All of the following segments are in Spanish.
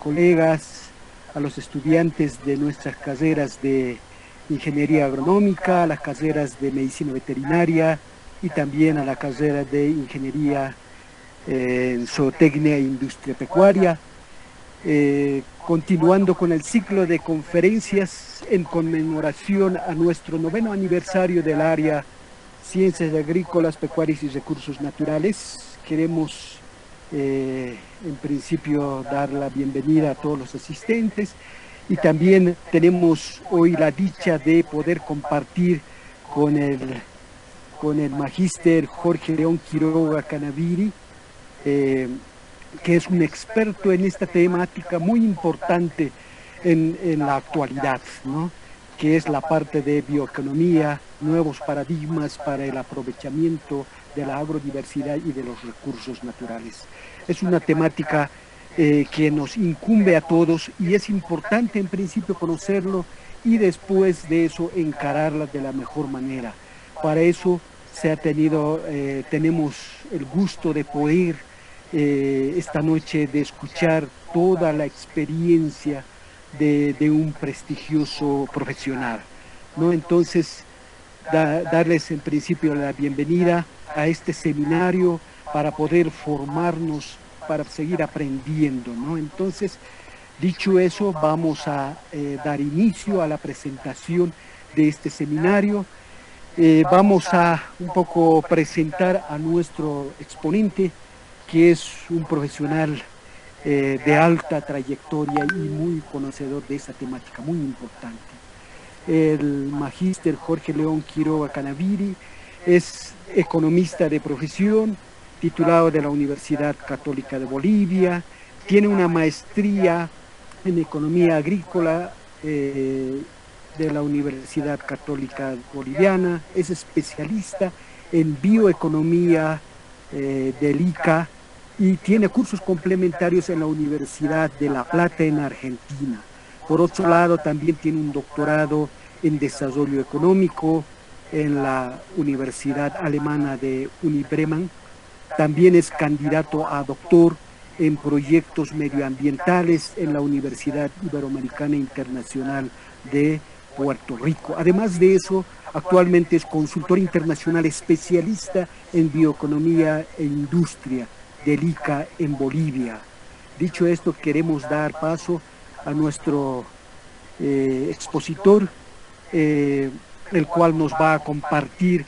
colegas, a los estudiantes de nuestras carreras de ingeniería agronómica, a las carreras de medicina veterinaria y también a la carrera de ingeniería en zootecnia e industria pecuaria. Continuando con el ciclo de conferencias en conmemoración a nuestro 9º aniversario del área Ciencias Agrícolas, Pecuarias y Recursos Naturales. Queremos en principio dar la bienvenida a todos los asistentes y también tenemos hoy la dicha de poder compartir con el magíster Jorge León Quiroga Canaviri, que es un experto en esta temática muy importante en la actualidad, ¿no? Que es la parte de bioeconomía, nuevos paradigmas para el aprovechamiento de la agrodiversidad y de los recursos naturales. Es una temática que nos incumbe a todos y es importante en principio conocerlo y después de eso encararla de la mejor manera. Para eso tenemos el gusto de poder esta noche de escuchar toda la experiencia de un prestigioso profesional, ¿no? Entonces, darles en principio la bienvenida a este seminario para poder formarnos, para seguir aprendiendo, ¿no? Entonces, dicho eso, vamos a dar inicio a la presentación de este seminario. Vamos a un poco presentar a nuestro exponente, que es un profesional de alta trayectoria y muy conocedor de esa temática muy importante. El magíster Jorge León Quiroga Canaviri es economista de profesión, titulado de la Universidad Católica de Bolivia, tiene una maestría en economía agrícola de la Universidad Católica Boliviana, es especialista en bioeconomía del ICA y tiene cursos complementarios en la Universidad de La Plata en Argentina. Por otro lado, también tiene un doctorado en desarrollo económico en la Universidad Alemana de Bremen. También es candidato a doctor en proyectos medioambientales en la Universidad Iberoamericana Internacional de Puerto Rico. Además de eso, actualmente es consultor internacional especialista en bioeconomía e industria del ICA en Bolivia. Dicho esto, queremos dar paso a nuestro expositor, el cual nos va a compartir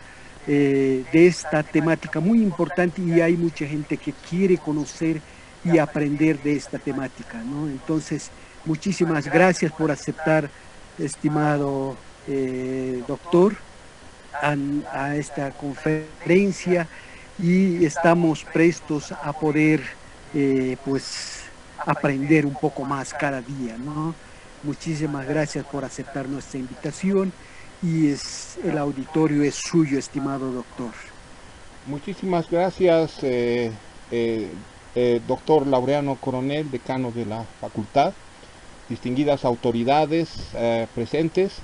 de esta temática muy importante, y hay mucha gente que quiere conocer y aprender de esta temática, ¿no? Entonces, muchísimas gracias por aceptar, estimado doctor, a esta conferencia, y estamos prestos a poder pues aprender un poco más cada día, ¿no? Muchísimas gracias por aceptar nuestra invitación y el auditorio es suyo, estimado doctor. Muchísimas gracias, doctor Laureano Coronel, decano de la facultad, distinguidas autoridades presentes,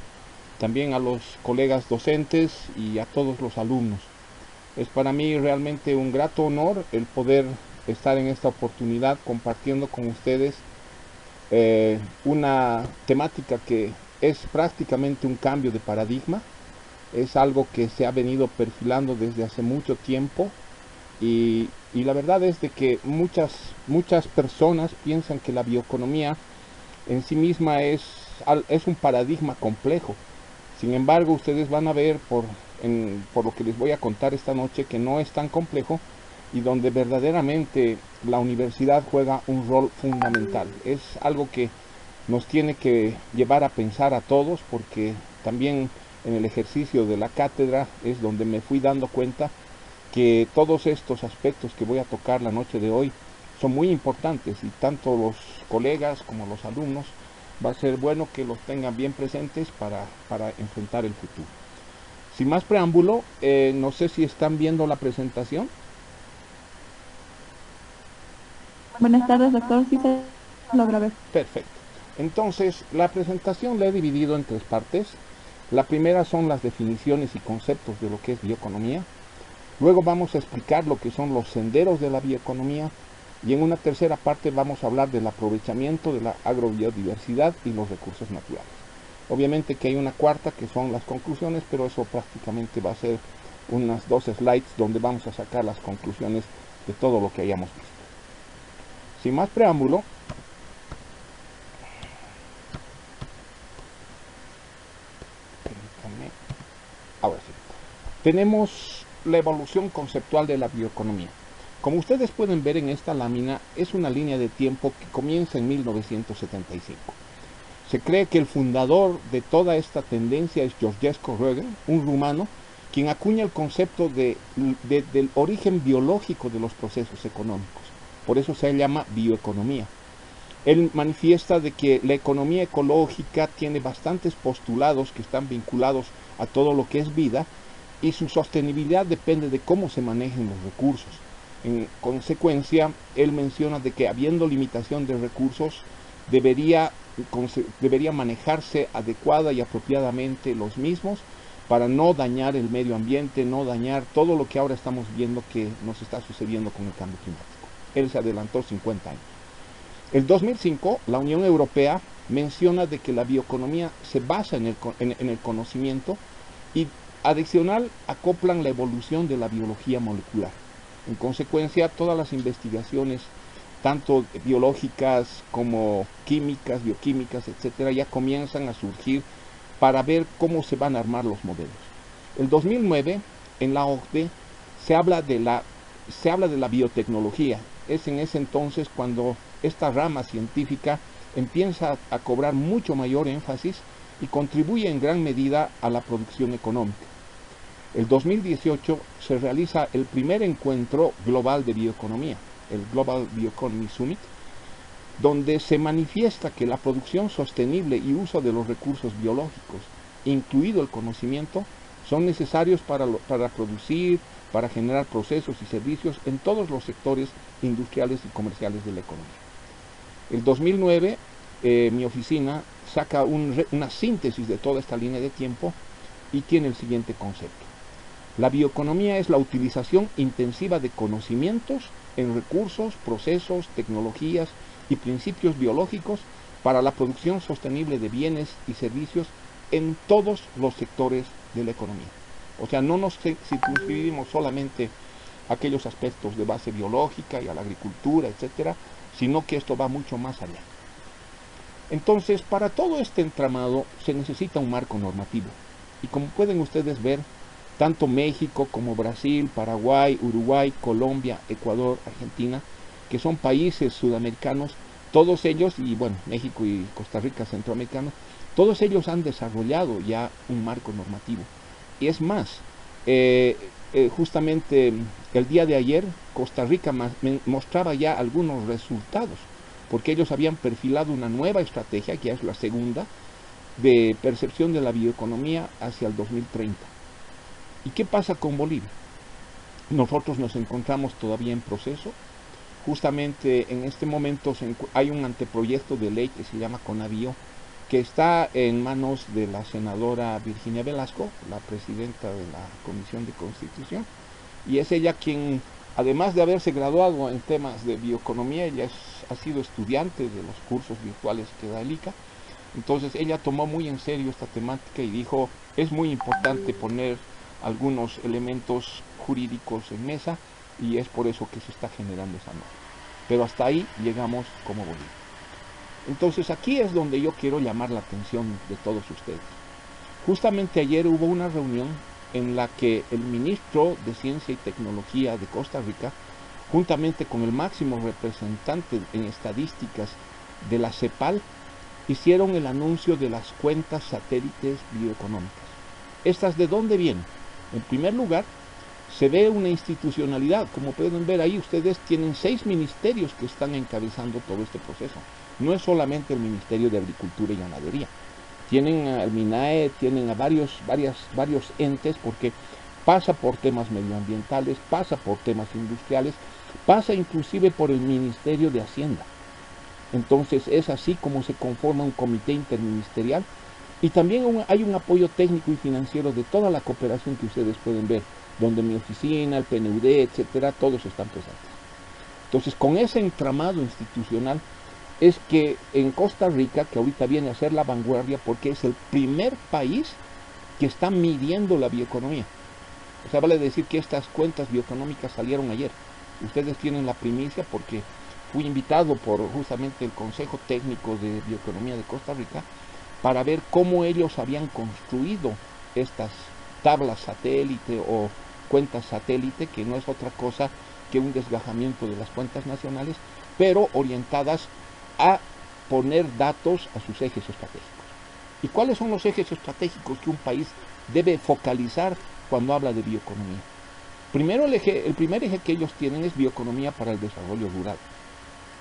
también a los colegas docentes y a todos los alumnos. Es para mí realmente un grato honor el poder estar en esta oportunidad compartiendo con ustedes una temática que es prácticamente un cambio de paradigma. Es algo que se ha venido perfilando desde hace mucho tiempo y la verdad es de que muchas personas piensan que la bioeconomía en sí misma es un paradigma complejo. Sin embargo, ustedes van a ver por lo que les voy a contar esta noche que no es tan complejo y donde verdaderamente la universidad juega un rol fundamental. Es algo que nos tiene que llevar a pensar a todos, porque también en el ejercicio de la cátedra es donde me fui dando cuenta que todos estos aspectos que voy a tocar la noche de hoy son muy importantes y tanto los colegas como los alumnos va a ser bueno que los tengan bien presentes para enfrentar el futuro. Sin más preámbulo, no sé si están viendo la presentación. Buenas tardes, doctor. Sí se logra ver. Perfecto. Entonces, la presentación la he dividido en 3 partes. La primera son las definiciones y conceptos de lo que es bioeconomía. Luego vamos a explicar lo que son los senderos de la bioeconomía. Y en una tercera parte vamos a hablar del aprovechamiento de la agrobiodiversidad y los recursos naturales. Obviamente que hay una cuarta que son las conclusiones, pero eso prácticamente va a ser unas 2 slides donde vamos a sacar las conclusiones de todo lo que hayamos visto. Sin más preámbulo, ahora sí, tenemos la evolución conceptual de la bioeconomía. Como ustedes pueden ver en esta lámina, es una línea de tiempo que comienza en 1975. Se cree que el fundador de toda esta tendencia es Georgescu Rögen, un rumano, quien acuña el concepto del origen biológico de los procesos económicos. Por eso se llama bioeconomía. Él manifiesta de que la economía ecológica tiene bastantes postulados que están vinculados a todo lo que es vida y su sostenibilidad depende de cómo se manejen los recursos. En consecuencia, él menciona de que habiendo limitación de recursos, debería manejarse adecuada y apropiadamente los mismos para no dañar el medio ambiente, no dañar todo lo que ahora estamos viendo que nos está sucediendo con el cambio climático. Él se adelantó 50 años. El 2005, la Unión Europea menciona de que la bioeconomía se basa en el conocimiento y adicional acoplan la evolución de la biología molecular. En consecuencia, todas las investigaciones, tanto biológicas como químicas, bioquímicas, etcétera, ya comienzan a surgir para ver cómo se van a armar los modelos. El 2009, en la OCDE, se habla de la biotecnología. Es en ese entonces cuando esta rama científica empieza a cobrar mucho mayor énfasis y contribuye en gran medida a la producción económica. El 2018 se realiza el primer encuentro global de bioeconomía, el Global Bioeconomy Summit, donde se manifiesta que la producción sostenible y uso de los recursos biológicos, incluido el conocimiento, son necesarios para producir, para generar procesos y servicios en todos los sectores industriales y comerciales de la economía. El 2009, mi oficina saca una síntesis de toda esta línea de tiempo y tiene el siguiente concepto. La bioeconomía es la utilización intensiva de conocimientos en recursos, procesos, tecnologías y principios biológicos para la producción sostenible de bienes y servicios en todos los sectores de la economía. O sea, no nos circunscribimos solamente a aquellos aspectos de base biológica y a la agricultura, etcétera, sino que esto va mucho más allá. Entonces, para todo este entramado se necesita un marco normativo. Y como pueden ustedes ver, tanto México como Brasil, Paraguay, Uruguay, Colombia, Ecuador, Argentina, que son países sudamericanos, todos ellos, y bueno, México y Costa Rica, centroamericanos, todos ellos han desarrollado ya un marco normativo. Y es más, justamente el día de ayer, Costa Rica mostraba ya algunos resultados, porque ellos habían perfilado una nueva estrategia, que es la segunda, de percepción de la bioeconomía hacia el 2030. ¿Y qué pasa con Bolivia? Nosotros nos encontramos todavía en proceso. Justamente en este momento hay un anteproyecto de ley que se llama CONABIO, que está en manos de la senadora Virginia Velasco, la presidenta de la Comisión de Constitución, y es ella quien, además de haberse graduado en temas de bioeconomía, ella ha sido estudiante de los cursos virtuales que da el ICA. Entonces ella tomó muy en serio esta temática y dijo, es muy importante poner algunos elementos jurídicos en mesa y es por eso que se está generando esa norma. Pero hasta ahí llegamos como Bolivia. Entonces aquí es donde yo quiero llamar la atención de todos ustedes. Justamente ayer hubo una reunión en la que el ministro de Ciencia y Tecnología de Costa Rica, juntamente con el máximo representante en estadísticas de la CEPAL, hicieron el anuncio de las cuentas satélites bioeconómicas. ¿Estas de dónde vienen? En primer lugar, se ve una institucionalidad. Como pueden ver ahí, ustedes tienen 6 ministerios que están encabezando todo este proceso. No es solamente el Ministerio de Agricultura y Ganadería. Tienen al MINAE, tienen a varios entes, porque pasa por temas medioambientales, pasa por temas industriales, pasa inclusive por el Ministerio de Hacienda. Entonces es así como se conforma un comité interministerial y también hay un apoyo técnico y financiero de toda la cooperación que ustedes pueden ver, donde mi oficina, el PNUD, etcétera, todos están presentes. Entonces, con ese entramado institucional es que en Costa Rica, que ahorita viene a ser la vanguardia, porque es el primer país que está midiendo la bioeconomía. O sea, vale decir que estas cuentas bioeconómicas salieron ayer. Ustedes tienen la primicia porque fui invitado por justamente el Consejo Técnico de Bioeconomía de Costa Rica para ver cómo ellos habían construido estas tablas satélite o cuentas satélite, que no es otra cosa que un desgajamiento de las cuentas nacionales, pero orientadas a poner datos a sus ejes estratégicos. ¿Y cuáles son los ejes estratégicos que un país debe focalizar cuando habla de bioeconomía? Primero, el primer eje que ellos tienen es bioeconomía para el desarrollo rural.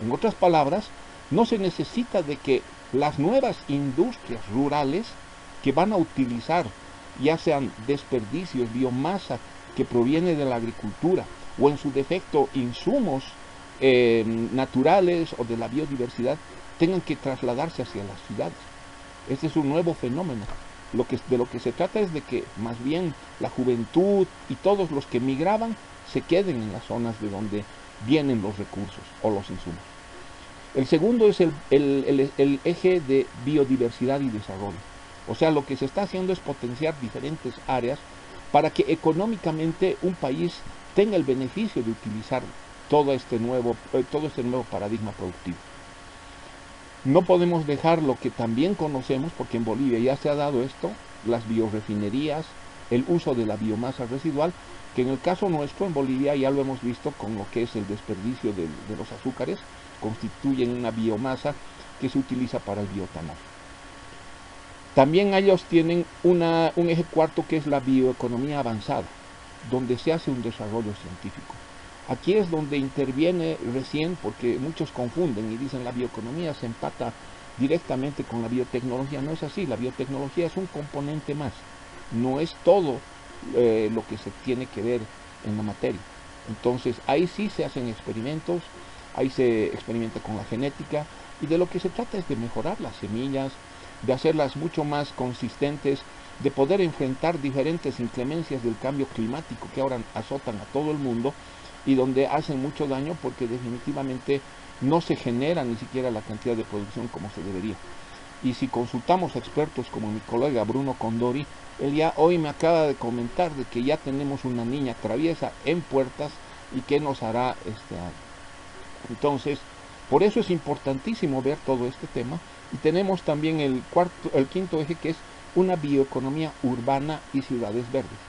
En otras palabras, no se necesita de que las nuevas industrias rurales que van a utilizar, ya sean desperdicios, biomasa que proviene de la agricultura o en su defecto insumos naturales o de la biodiversidad, tengan que trasladarse hacia las ciudades. Este es un nuevo fenómeno. De lo que se trata es de que más bien la juventud y todos los que migraban se queden en las zonas de donde vienen los recursos o los insumos. El segundo es el eje de biodiversidad y desarrollo. O sea, lo que se está haciendo es potenciar diferentes áreas para que económicamente un país tenga el beneficio de utilizar todo este nuevo paradigma productivo. No podemos dejar lo que también conocemos, porque en Bolivia ya se ha dado esto, las biorefinerías, el uso de la biomasa residual, que en el caso nuestro en Bolivia ya lo hemos visto con lo que es el desperdicio de los azúcares, constituyen una biomasa que se utiliza para el bioetanol. También ellos tienen un eje cuarto que es la bioeconomía avanzada, donde se hace un desarrollo científico. Aquí es donde interviene recién, porque muchos confunden y dicen la bioeconomía se empata directamente con la biotecnología. No es así, la biotecnología es un componente más, no es todo lo que se tiene que ver en la materia. Entonces ahí sí se hacen experimentos, ahí se experimenta con la genética y de lo que se trata es de mejorar las semillas, de hacerlas mucho más consistentes, de poder enfrentar diferentes inclemencias del cambio climático que ahora azotan a todo el mundo y donde hacen mucho daño porque definitivamente no se genera ni siquiera la cantidad de producción como se debería. Y si consultamos a expertos como mi colega Bruno Condori, él ya hoy me acaba de comentar de que ya tenemos una niña traviesa en puertas y que nos hará este año. Entonces, por eso es importantísimo ver todo este tema. Y tenemos también el quinto eje, que es una bioeconomía urbana y ciudades verdes,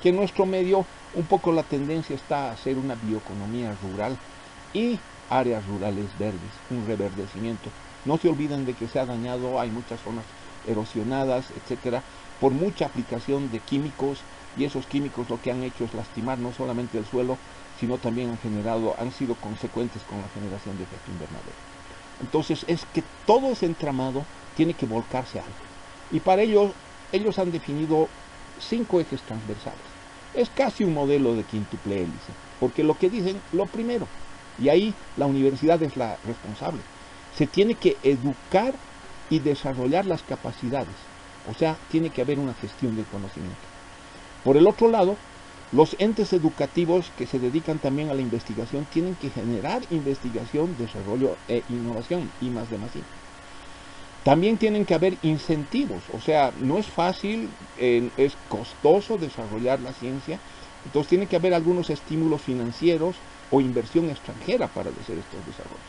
que en nuestro medio un poco la tendencia está a hacer una bioeconomía rural y áreas rurales verdes, un reverdecimiento. No se olviden de que se ha dañado, hay muchas zonas erosionadas, etcétera, por mucha aplicación de químicos, y esos químicos lo que han hecho es lastimar no solamente el suelo, sino también han sido consecuentes con la generación de efecto invernadero. Entonces es que todo ese entramado tiene que volcarse a algo. Y para ello, ellos han definido 5 ejes transversales. Es casi un modelo de quíntuple hélice, porque lo que dicen, lo primero, y ahí la universidad es la responsable, se tiene que educar y desarrollar las capacidades, o sea, tiene que haber una gestión del conocimiento. Por el otro lado, los entes educativos que se dedican también a la investigación tienen que generar investigación, desarrollo e innovación, y más de más. También tienen que haber incentivos, o sea, no es fácil, es costoso desarrollar la ciencia, entonces tiene que haber algunos estímulos financieros o inversión extranjera para hacer estos desarrollos.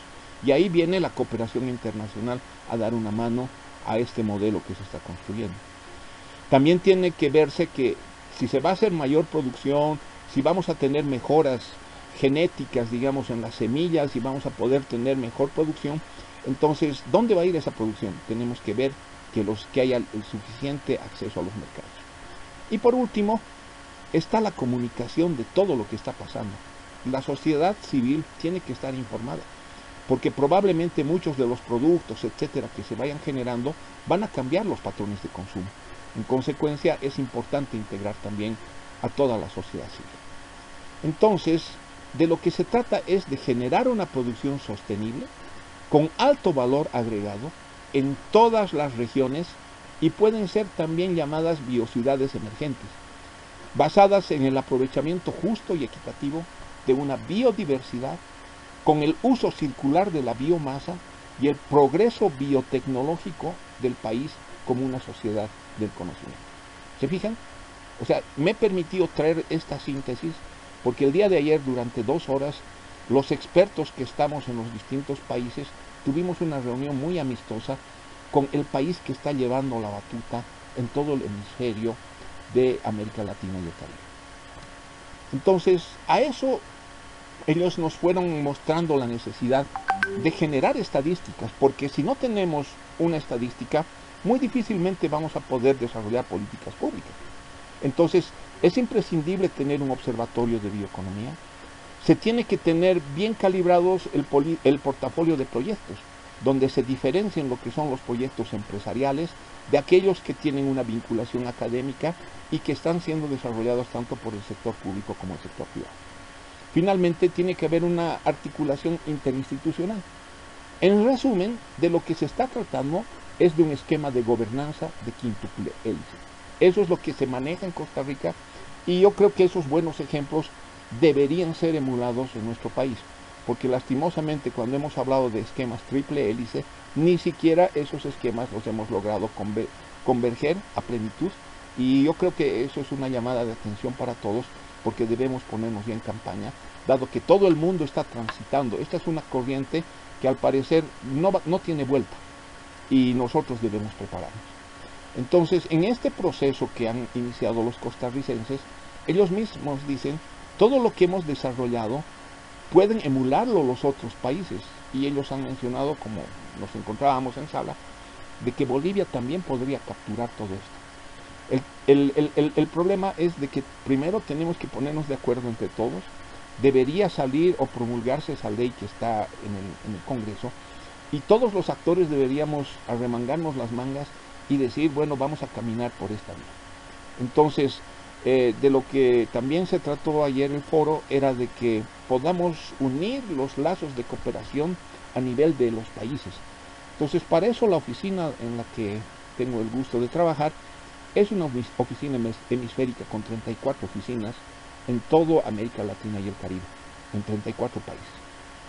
Y ahí viene la cooperación internacional a dar una mano a este modelo que se está construyendo. También tiene que verse que si se va a hacer mayor producción, si vamos a tener mejoras genéticas, digamos, en las semillas, y vamos a poder tener mejor producción, entonces, ¿dónde va a ir esa producción? Tenemos que ver que haya el suficiente acceso a los mercados. Y por último, está la comunicación de todo lo que está pasando. La sociedad civil tiene que estar informada, porque probablemente muchos de los productos, etcétera, que se vayan generando, van a cambiar los patrones de consumo. En consecuencia, es importante integrar también a toda la sociedad civil. Entonces, de lo que se trata es de generar una producción sostenible, con alto valor agregado, en todas las regiones, y pueden ser también llamadas biociudades emergentes, basadas en el aprovechamiento justo y equitativo de una biodiversidad con el uso circular de la biomasa y el progreso biotecnológico del país como una sociedad del conocimiento. ¿Se fijan? O sea, me he permitido traer esta síntesis porque el día de ayer, durante 2 horas, los expertos que estamos en los distintos países tuvimos una reunión muy amistosa con el país que está llevando la batuta en todo el hemisferio de América Latina y el Caribe. Entonces, a eso ellos nos fueron mostrando la necesidad de generar estadísticas, porque si no tenemos una estadística, muy difícilmente vamos a poder desarrollar políticas públicas. Entonces, es imprescindible tener un observatorio de bioeconomía. Se tiene que tener bien calibrados el portafolio de proyectos, donde se diferencien lo que son los proyectos empresariales de aquellos que tienen una vinculación académica y que están siendo desarrollados tanto por el sector público como el sector privado. Finalmente, tiene que haber una articulación interinstitucional. En resumen, de lo que se está tratando es de un esquema de gobernanza de quíntuple hélice. Eso es lo que se maneja en Costa Rica y yo creo que esos buenos ejemplos deberían ser emulados en nuestro país, porque lastimosamente cuando hemos hablado de esquemas triple hélice, ni siquiera esos esquemas los hemos logrado converger a plenitud, y yo creo que eso es una llamada de atención para todos, porque debemos ponernos ya en campaña, dado que todo el mundo está transitando. Esta es una corriente que al parecer no tiene vuelta, y nosotros debemos prepararnos. Entonces, en este proceso que han iniciado los costarricenses, ellos mismos dicen, todo lo que hemos desarrollado pueden emularlo los otros países, y ellos han mencionado, como nos encontrábamos en sala, de que Bolivia también podría capturar todo esto. El problema es de que primero tenemos que ponernos de acuerdo entre todos. Debería salir o promulgarse esa ley que está en el Congreso, y todos los actores deberíamos arremangarnos las mangas y decir, bueno, vamos a caminar por esta vía. Entonces, de lo que también se trató ayer el foro era de que podamos unir los lazos de cooperación a nivel de los países. Entonces, para eso la oficina en la que tengo el gusto de trabajar es una oficina hemisférica con 34 oficinas en toda América Latina y el Caribe, en 34 países.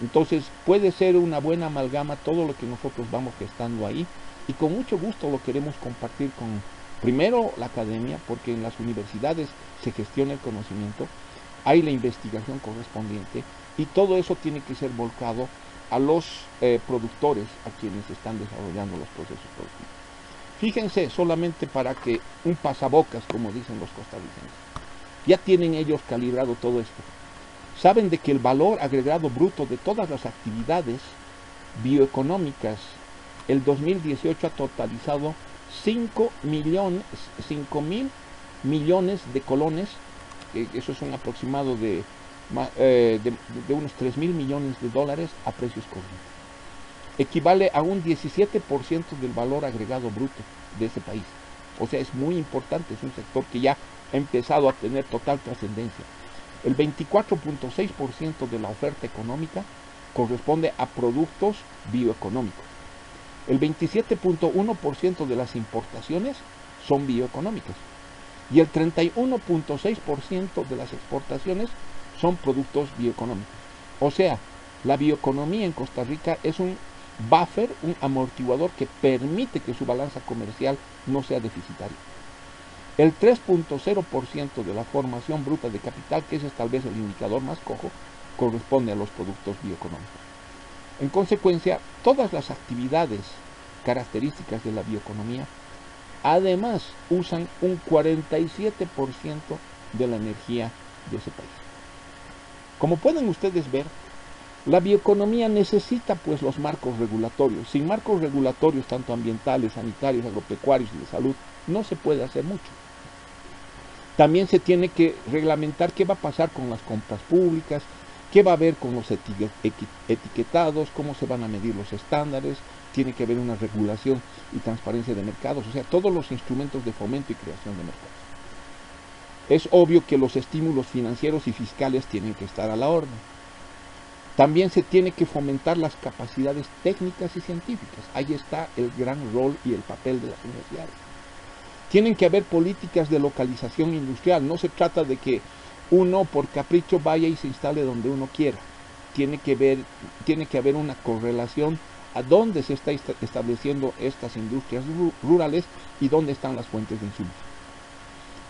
Entonces, puede ser una buena amalgama todo lo que nosotros vamos gestando ahí, y con mucho gusto lo queremos compartir con, primero, la academia, porque en las universidades se gestiona el conocimiento, hay la investigación correspondiente, y todo eso tiene que ser volcado a los productores, a quienes están desarrollando los procesos productivos. Fíjense, solamente para que un pasabocas, como dicen los costarricenses, ya tienen ellos calibrado todo esto. Saben de que el valor agregado bruto de todas las actividades bioeconómicas, el 2018 ha totalizado 5.000 millones de colones, eso es un aproximado de unos 3.000 millones de dólares a precios corrientes. Equivale a un 17% del valor agregado bruto de ese país. O sea, es muy importante, es un sector que ya ha empezado a tener total trascendencia. El 24.6% de la oferta económica corresponde a productos bioeconómicos. El 27.1% de las importaciones son bioeconómicas. Y el 31.6% de las exportaciones son productos bioeconómicos. O sea, la bioeconomía en Costa Rica es un buffer, un amortiguador que permite que su balanza comercial no sea deficitaria. El 3.0% de la formación bruta de capital, que ese es tal vez el indicador más cojo, corresponde a los productos bioeconómicos. En consecuencia, todas las actividades características de la bioeconomía además usan un 47% de la energía de ese país. Como pueden ustedes ver, la bioeconomía necesita pues los marcos regulatorios. Sin marcos regulatorios, tanto ambientales, sanitarios, agropecuarios y de salud, no se puede hacer mucho. También se tiene que reglamentar qué va a pasar con las compras públicas, qué va a haber con los etiquetados, cómo se van a medir los estándares, tiene que haber una regulación y transparencia de mercados, o sea, todos los instrumentos de fomento y creación de mercados. Es obvio que los estímulos financieros y fiscales tienen que estar a la orden. También se tiene que fomentar las capacidades técnicas y científicas. Ahí está el gran rol y el papel de las universidades. Tienen que haber políticas de localización industrial. No se trata de que uno por capricho vaya y se instale donde uno quiera. tiene que haber una correlación a dónde se está estableciendo estas industrias rurales y dónde están las fuentes de insumos.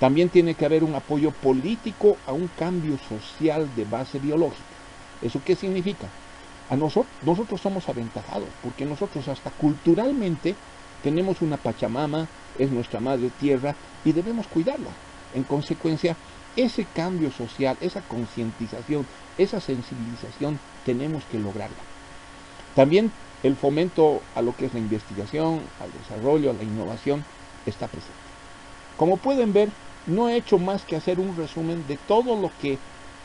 También tiene que haber un apoyo político a un cambio social de base biológica. ¿Eso qué significa? Nosotros somos aventajados, porque nosotros hasta culturalmente tenemos una Pachamama, es nuestra madre tierra, y debemos cuidarla. En consecuencia, ese cambio social, esa concientización, esa sensibilización, tenemos que lograrla. También el fomento a lo que es la investigación, al desarrollo, a la innovación, está presente. Como pueden ver, no he hecho más que hacer un resumen de todo lo que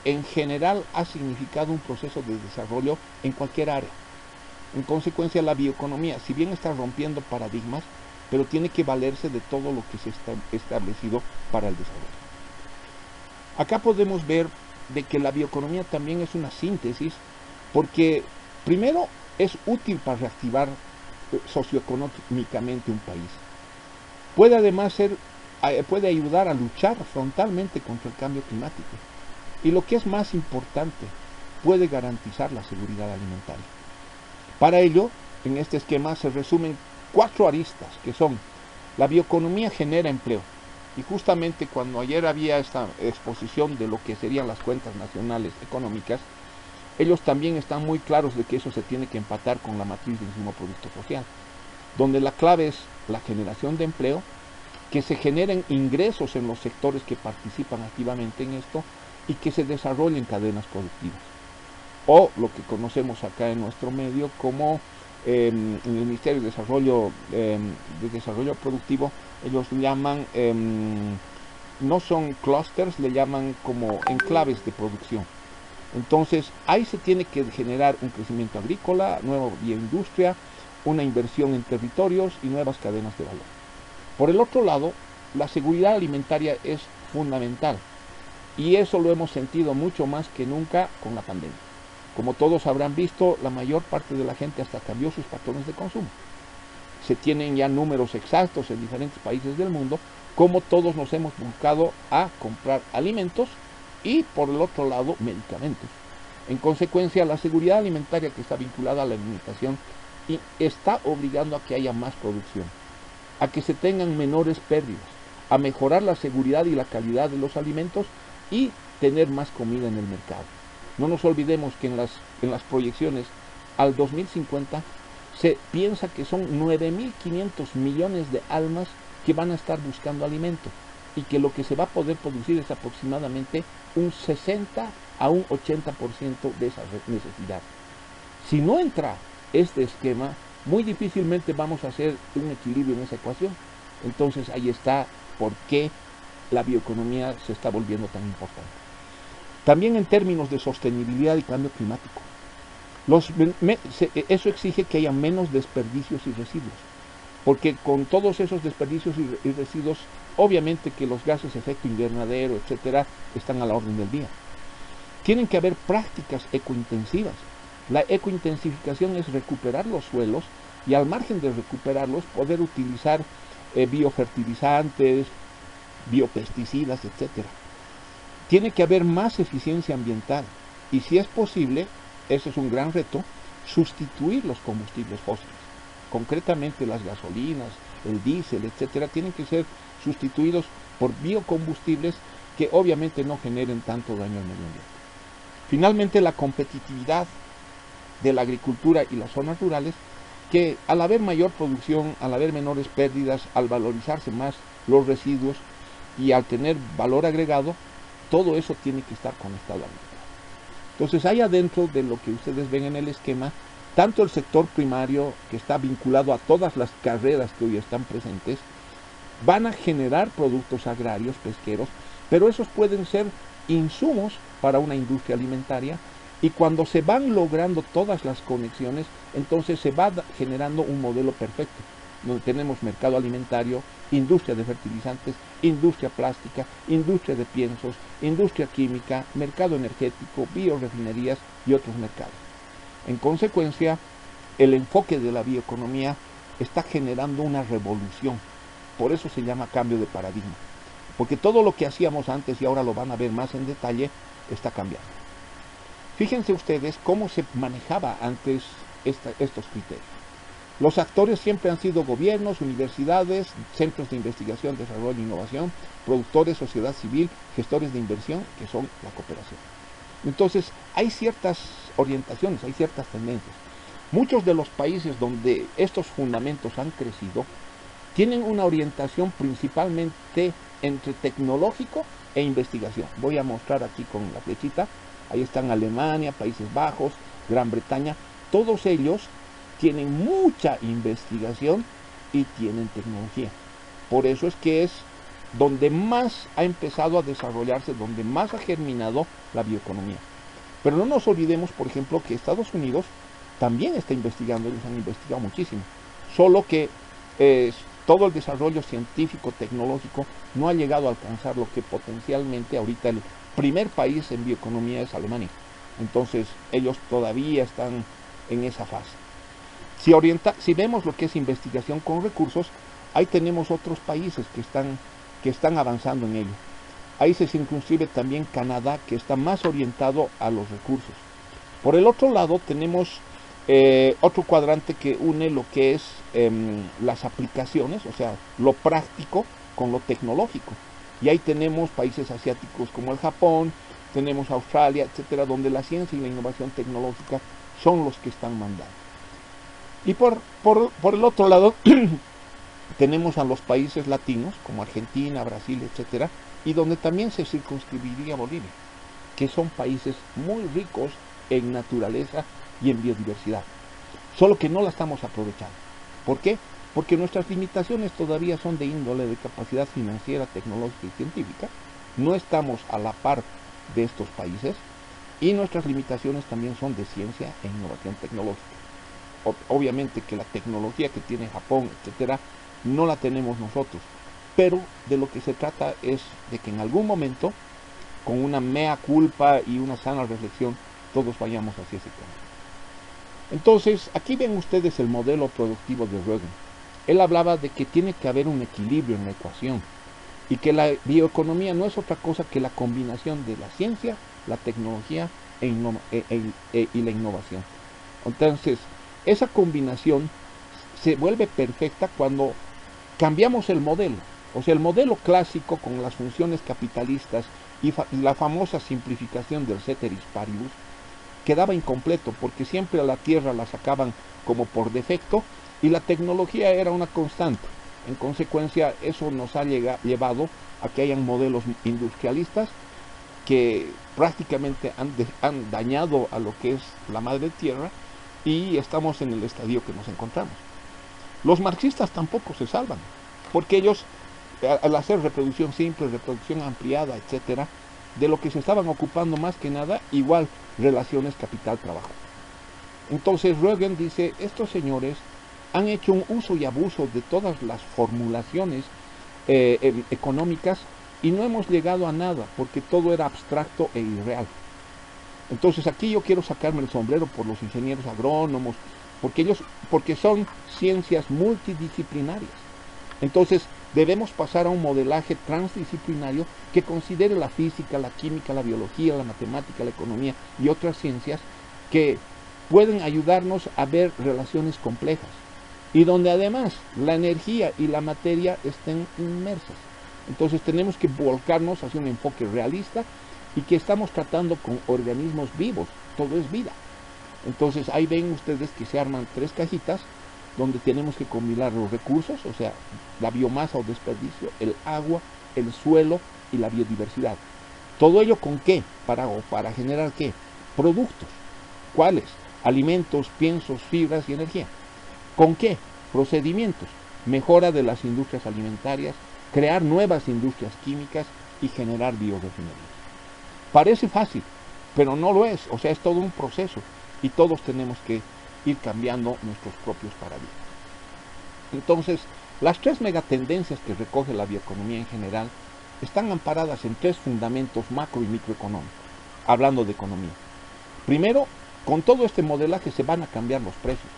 en general ha significado un proceso de desarrollo en cualquier área. En consecuencia, la bioeconomía, si bien está rompiendo paradigmas, pero tiene que valerse de todo lo que se está establecido para el desarrollo. Acá podemos ver de que la bioeconomía también es una síntesis, porque primero es útil para reactivar socioeconómicamente un país. Puede ayudar a luchar frontalmente contra el cambio climático. Y lo que es más importante, puede garantizar la seguridad alimentaria. Para ello, en este esquema se resumen 4 aristas, que son: la bioeconomía genera empleo. Y justamente cuando ayer había esta exposición de lo que serían las cuentas nacionales económicas, ellos también están muy claros de que eso se tiene que empatar con la matriz de insumo producto social, donde la clave es la generación de empleo, que se generen ingresos en los sectores que participan activamente en esto y que se desarrollen cadenas productivas. O lo que conocemos acá en nuestro medio como en el Ministerio de Desarrollo Productivo, ellos llaman, no son clústeres, le llaman como enclaves de producción. Entonces, ahí se tiene que generar un crecimiento agrícola, nueva bioindustria, una inversión en territorios y nuevas cadenas de valor. Por el otro lado, la seguridad alimentaria es fundamental, y eso lo hemos sentido mucho más que nunca con la pandemia. Como todos habrán visto, la mayor parte de la gente hasta cambió sus patrones de consumo. Se tienen ya números exactos en diferentes países del mundo, como todos nos hemos buscado a comprar alimentos y, por el otro lado, medicamentos. En consecuencia, la seguridad alimentaria, que está vinculada a la alimentación, está obligando a que haya más producción, a que se tengan menores pérdidas, a mejorar la seguridad y la calidad de los alimentos y tener más comida en el mercado. No nos olvidemos que en las proyecciones al 2050 se piensa que son 9.500 millones de almas que van a estar buscando alimento, y que lo que se va a poder producir es aproximadamente un 60 a un 80% de esa necesidad. Si no entra este esquema, muy difícilmente vamos a hacer un equilibrio en esa ecuación. Entonces ahí está por qué la bioeconomía se está volviendo tan importante. También en términos de sostenibilidad y cambio climático. Eso exige que haya menos desperdicios y residuos, porque con todos esos desperdicios y residuos, obviamente que los gases de efecto invernadero, etcétera, están a la orden del día. Tienen que haber prácticas ecointensivas. La ecointensificación es recuperar los suelos y, al margen de recuperarlos, poder utilizar biofertilizantes, biopesticidas, etcétera. Tiene que haber más eficiencia ambiental y, si es posible, ese es un gran reto, sustituir los combustibles fósiles. Concretamente las gasolinas, el diésel, etcétera, tienen que ser sustituidos por biocombustibles que obviamente no generen tanto daño al medio ambiente. Finalmente, la competitividad de la agricultura y las zonas rurales, que al haber mayor producción, al haber menores pérdidas, al valorizarse más los residuos y al tener valor agregado, todo eso tiene que estar conectado al mercado. Entonces, hay adentro de lo que ustedes ven en el esquema, tanto el sector primario, que está vinculado a todas las carreras que hoy están presentes, van a generar productos agrarios, pesqueros, pero esos pueden ser insumos para una industria alimentaria, y cuando se van logrando todas las conexiones, entonces se va generando un modelo perfecto, donde tenemos mercado alimentario, industria de fertilizantes, industria plástica, industria de piensos, industria química, mercado energético, biorefinerías y otros mercados. En consecuencia, el enfoque de la bioeconomía está generando una revolución. Por eso se llama cambio de paradigma, porque todo lo que hacíamos antes, y ahora lo van a ver más en detalle, está cambiando. Fíjense ustedes cómo se manejaba antes estos criterios. Los actores siempre han sido gobiernos, universidades, centros de investigación, desarrollo e innovación, productores, sociedad civil, gestores de inversión, que son la cooperación. Entonces, hay ciertas orientaciones, hay ciertas tendencias. Muchos de los países donde estos fundamentos han crecido tienen una orientación principalmente entre tecnológico e investigación. Voy a mostrar aquí con la flechita. Ahí están Alemania, Países Bajos, Gran Bretaña. Todos ellos tienen mucha investigación y tienen tecnología. Por eso es que es donde más ha empezado a desarrollarse, donde más ha germinado la bioeconomía. Pero no nos olvidemos, por ejemplo, que Estados Unidos también está investigando, ellos han investigado muchísimo. Solo que todo el desarrollo científico, tecnológico, no ha llegado a alcanzar lo que potencialmente ahorita el primer país en bioeconomía es Alemania. Entonces ellos todavía están en esa fase. Si vemos lo que es investigación con recursos, ahí tenemos otros países que están avanzando en ello. Ahí se circunscribe también Canadá, que está más orientado a los recursos. Por el otro lado tenemos otro cuadrante que une lo que es las aplicaciones, o sea, lo práctico con lo tecnológico. Y ahí tenemos países asiáticos como el Japón, tenemos Australia, etcétera, donde la ciencia y la innovación tecnológica son los que están mandando. Y por el otro lado, tenemos a los países latinos, como Argentina, Brasil, etcétera, y donde también se circunscribiría Bolivia, que son países muy ricos en naturaleza y en biodiversidad. Solo que no la estamos aprovechando. ¿Por qué? Porque nuestras limitaciones todavía son de índole de capacidad financiera, tecnológica y científica. No estamos a la par de estos países y nuestras limitaciones también son de ciencia e innovación tecnológica. Obviamente que la tecnología que tiene Japón, etcétera, no la tenemos nosotros, pero de lo que se trata es de que en algún momento, con una mea culpa y una sana reflexión, todos vayamos hacia ese camino. Entonces, aquí ven ustedes el modelo productivo de Rögen. Él hablaba de que tiene que haber un equilibrio en la ecuación y que la bioeconomía no es otra cosa que la combinación de la ciencia, la tecnología y la innovación. Entonces, esa combinación se vuelve perfecta cuando cambiamos el modelo. O sea, el modelo clásico con las funciones capitalistas y la famosa simplificación del ceteris paribus quedaba incompleto porque siempre a la tierra la sacaban como por defecto y la tecnología era una constante. En consecuencia, eso nos ha llevado a que hayan modelos industrialistas que prácticamente han dañado a lo que es la madre tierra y estamos en el estadio que nos encontramos. Los marxistas tampoco se salvan, porque ellos, al hacer reproducción simple, reproducción ampliada, etcétera, de lo que se estaban ocupando más que nada, igual relaciones capital-trabajo. Entonces Rögen dice, estos señores han hecho un uso y abuso de todas las formulaciones económicas y no hemos llegado a nada, porque todo era abstracto e irreal. Entonces aquí yo quiero sacarme el sombrero por los ingenieros agrónomos, porque son ciencias multidisciplinarias. Entonces debemos pasar a un modelaje transdisciplinario que considere la física, la química, la biología, la matemática, la economía y otras ciencias que pueden ayudarnos a ver relaciones complejas y donde además la energía y la materia estén inmersas. Entonces tenemos que volcarnos hacia un enfoque realista y que estamos tratando con organismos vivos, todo es vida. Entonces ahí ven ustedes que se arman tres cajitas donde tenemos que combinar los recursos, o sea, la biomasa o desperdicio, el agua, el suelo y la biodiversidad. ¿Todo ello con qué? ¿Para generar qué? Productos. ¿Cuáles? Alimentos, piensos, fibras y energía. ¿Con qué? Procedimientos. Mejora de las industrias alimentarias, crear nuevas industrias químicas y generar biorefinerías. Parece fácil, pero no lo es, o sea, es todo un proceso y todos tenemos que ir cambiando nuestros propios paradigmas. Entonces, las tres megatendencias que recoge la bioeconomía en general están amparadas en tres fundamentos macro y microeconómicos, hablando de economía. Primero, con todo este modelaje se van a cambiar los precios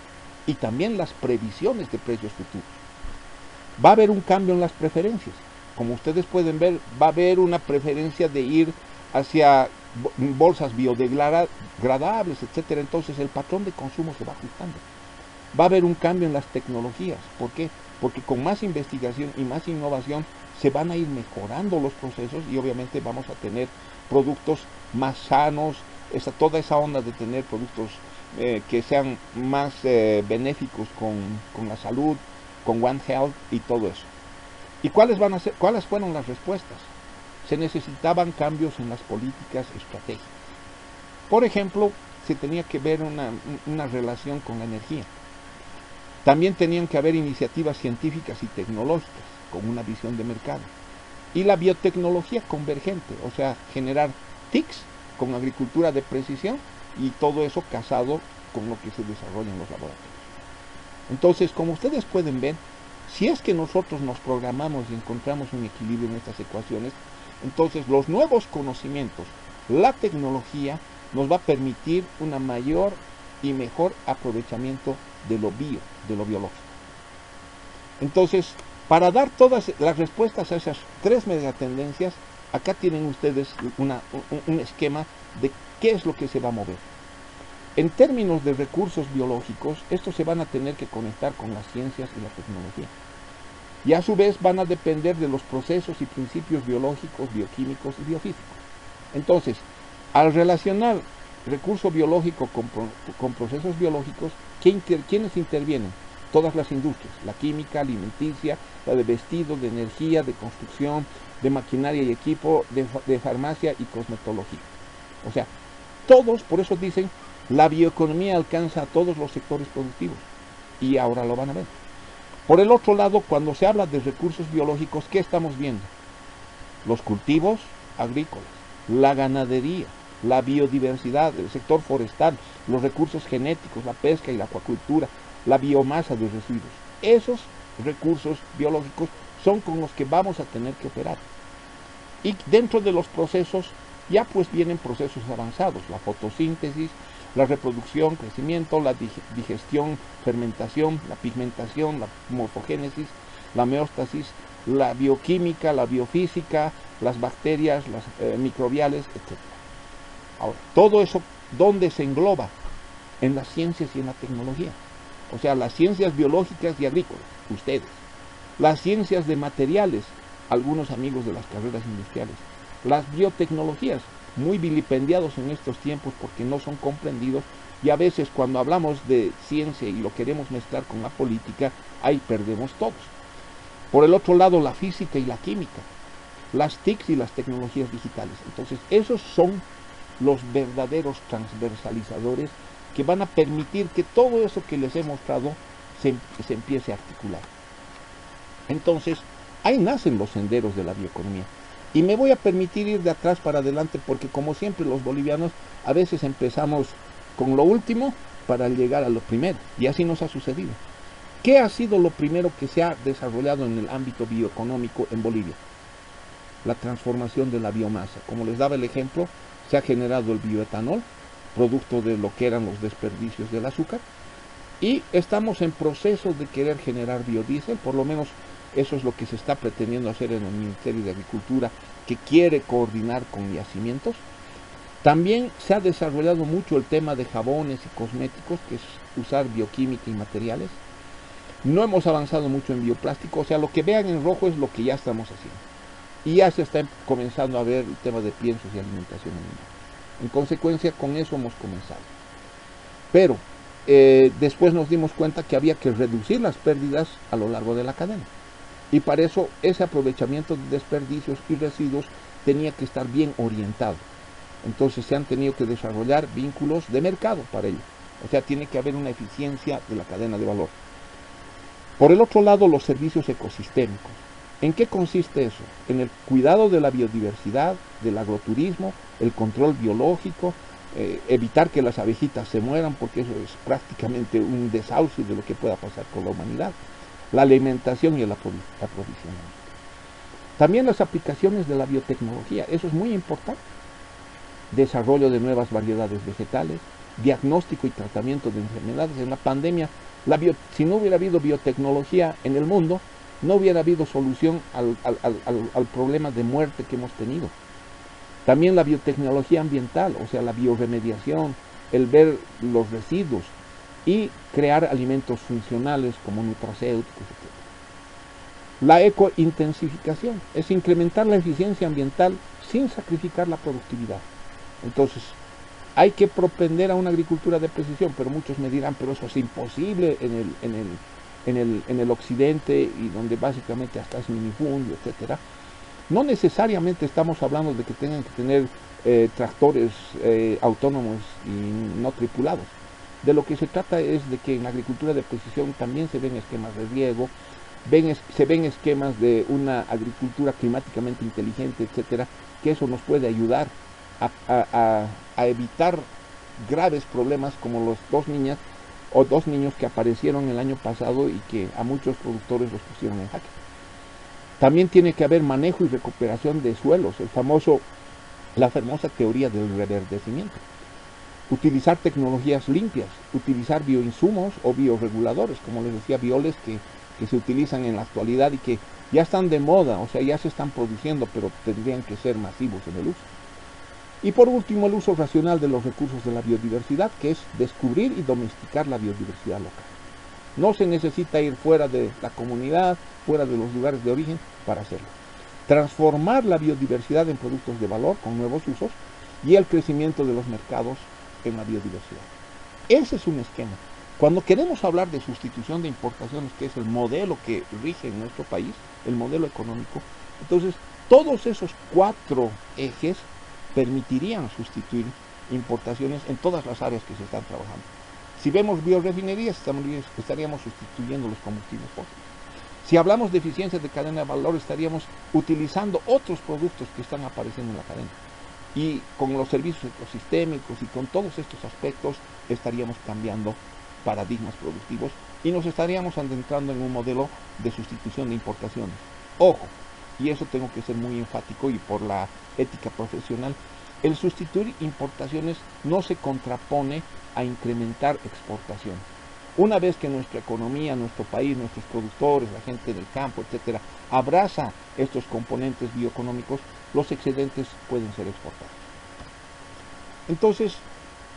y también las previsiones de precios futuros. Va a haber un cambio en las preferencias. Como ustedes pueden ver, va a haber una preferencia de ir hacia bolsas biodegradables, etcétera. Entonces el patrón de consumo se va ajustando. Va a haber un cambio en las tecnologías. ¿Por qué? Porque con más investigación y más innovación se van a ir mejorando los procesos y obviamente vamos a tener productos más sanos, toda esa onda de tener productos que sean más benéficos con la salud, con One Health y todo eso. ¿Y cuáles fueron las respuestas? Se necesitaban cambios en las políticas estratégicas. Por ejemplo, se tenía que ver una relación con la energía. También tenían que haber iniciativas científicas y tecnológicas con una visión de mercado. Y la biotecnología convergente, o sea, generar TICs con agricultura de precisión y todo eso casado con lo que se desarrolla en los laboratorios. Entonces, como ustedes pueden ver, si es que nosotros nos programamos y encontramos un equilibrio en estas ecuaciones, entonces los nuevos conocimientos, la tecnología, nos va a permitir un mayor y mejor aprovechamiento de lo biológico. Entonces, para dar todas las respuestas a esas tres megatendencias, acá tienen ustedes un esquema de qué es lo que se va a mover. En términos de recursos biológicos, estos se van a tener que conectar con las ciencias y la tecnología. Y a su vez van a depender de los procesos y principios biológicos, bioquímicos y biofísicos. Entonces, al relacionar recurso biológico con procesos biológicos, ¿quiénes intervienen? Todas las industrias, la química, alimenticia, la de vestido, de energía, de construcción, de maquinaria y equipo, de farmacia y cosmetología. O sea, todos, por eso dicen, la bioeconomía alcanza a todos los sectores productivos. Y ahora lo van a ver. Por el otro lado, cuando se habla de recursos biológicos, ¿qué estamos viendo? Los cultivos agrícolas, la ganadería, la biodiversidad, el sector forestal, los recursos genéticos, la pesca y la acuacultura, la biomasa de residuos. Esos recursos biológicos son con los que vamos a tener que operar. Y dentro de los procesos ya pues vienen procesos avanzados, la fotosíntesis, la reproducción, crecimiento, la digestión, fermentación, la pigmentación, la morfogénesis, la meóstasis, la bioquímica, la biofísica, las bacterias, las microbiales, etc. Ahora, todo eso, ¿dónde se engloba? En las ciencias y en la tecnología. O sea, las ciencias biológicas y agrícolas, ustedes. Las ciencias de materiales, algunos amigos de las carreras industriales. Las biotecnologías, muy vilipendiados en estos tiempos porque no son comprendidos y a veces cuando hablamos de ciencia y lo queremos mezclar con la política, ahí perdemos todos. Por el otro lado, la física y la química, las TICs y las tecnologías digitales. Entonces, esos son los verdaderos transversalizadores que van a permitir que todo eso que les he mostrado se empiece a articular. Entonces, ahí nacen los senderos de la bioeconomía. Y me voy a permitir ir de atrás para adelante porque como siempre los bolivianos a veces empezamos con lo último para llegar a lo primero. Y así nos ha sucedido. ¿Qué ha sido lo primero que se ha desarrollado en el ámbito bioeconómico en Bolivia? La transformación de la biomasa. Como les daba el ejemplo, se ha generado el bioetanol, producto de lo que eran los desperdicios del azúcar. Y estamos en proceso de querer generar biodiesel, por lo menos eso es lo que se está pretendiendo hacer en el Ministerio de Agricultura, que quiere coordinar con yacimientos. También se ha desarrollado mucho el tema de jabones y cosméticos, que es usar bioquímica y materiales. No hemos avanzado mucho en bioplástico, o sea, lo que vean en rojo es lo que ya estamos haciendo. Y ya se está comenzando a ver el tema de piensos y alimentación animal. En consecuencia, con eso hemos comenzado. Pero después nos dimos cuenta que había que reducir las pérdidas a lo largo de la cadena. Y para eso ese aprovechamiento de desperdicios y residuos tenía que estar bien orientado. Entonces se han tenido que desarrollar vínculos de mercado para ello. O sea, tiene que haber una eficiencia de la cadena de valor. Por el otro lado, los servicios ecosistémicos. ¿En qué consiste eso? En el cuidado de la biodiversidad, del agroturismo, el control biológico, evitar que las abejitas se mueran, porque eso es prácticamente un desahucio de lo que pueda pasar con la humanidad. La alimentación y el aprovisionamiento. También las aplicaciones de la biotecnología, eso es muy importante. Desarrollo de nuevas variedades vegetales, diagnóstico y tratamiento de enfermedades. En la pandemia, si no hubiera habido biotecnología en el mundo, no hubiera habido solución al problema de muerte que hemos tenido. También la biotecnología ambiental, o sea, la bioremediación, el ver los residuos y crear alimentos funcionales como nutracéuticos, etc. La ecointensificación es incrementar la eficiencia ambiental sin sacrificar la productividad. Entonces, hay que propender a una agricultura de precisión, pero muchos me dirán, pero eso es imposible en el occidente, y donde básicamente hasta es minifundio, etcétera. No necesariamente estamos hablando de que tengan que tener tractores autónomos y no tripulados. De lo que se trata es de que en la agricultura de precisión también se ven esquemas de riego, se ven esquemas de una agricultura climáticamente inteligente, etcétera, que eso nos puede ayudar a evitar graves problemas como los dos niños que aparecieron el año pasado y que a muchos productores los pusieron en jaque. También tiene que haber manejo y recuperación de suelos, la famosa teoría del reverdecimiento. Utilizar tecnologías limpias, utilizar bioinsumos o bioreguladores, como les decía, bioles que se utilizan en la actualidad y que ya están de moda, o sea, ya se están produciendo, pero tendrían que ser masivos en el uso. Y por último, el uso racional de los recursos de la biodiversidad, que es descubrir y domesticar la biodiversidad local. No se necesita ir fuera de la comunidad, fuera de los lugares de origen para hacerlo. Transformar la biodiversidad en productos de valor con nuevos usos y el crecimiento de los mercados en la biodiversidad. Ese es un esquema. Cuando queremos hablar de sustitución de importaciones, que es el modelo que rige en nuestro país, el modelo económico, entonces todos esos 4 ejes permitirían sustituir importaciones en todas las áreas que se están trabajando. Si vemos biorefinerías, estaríamos sustituyendo los combustibles fósiles. Si hablamos de eficiencia de cadena de valor, estaríamos utilizando otros productos que están apareciendo en la cadena. Y con los servicios ecosistémicos y con todos estos aspectos estaríamos cambiando paradigmas productivos y nos estaríamos adentrando en un modelo de sustitución de importaciones. Ojo, y eso tengo que ser muy enfático y por la ética profesional, el sustituir importaciones no se contrapone a incrementar exportaciones. Una vez que nuestra economía, nuestro país, nuestros productores, la gente del campo, etcétera, abraza estos componentes bioeconómicos, los excedentes pueden ser exportados. Entonces,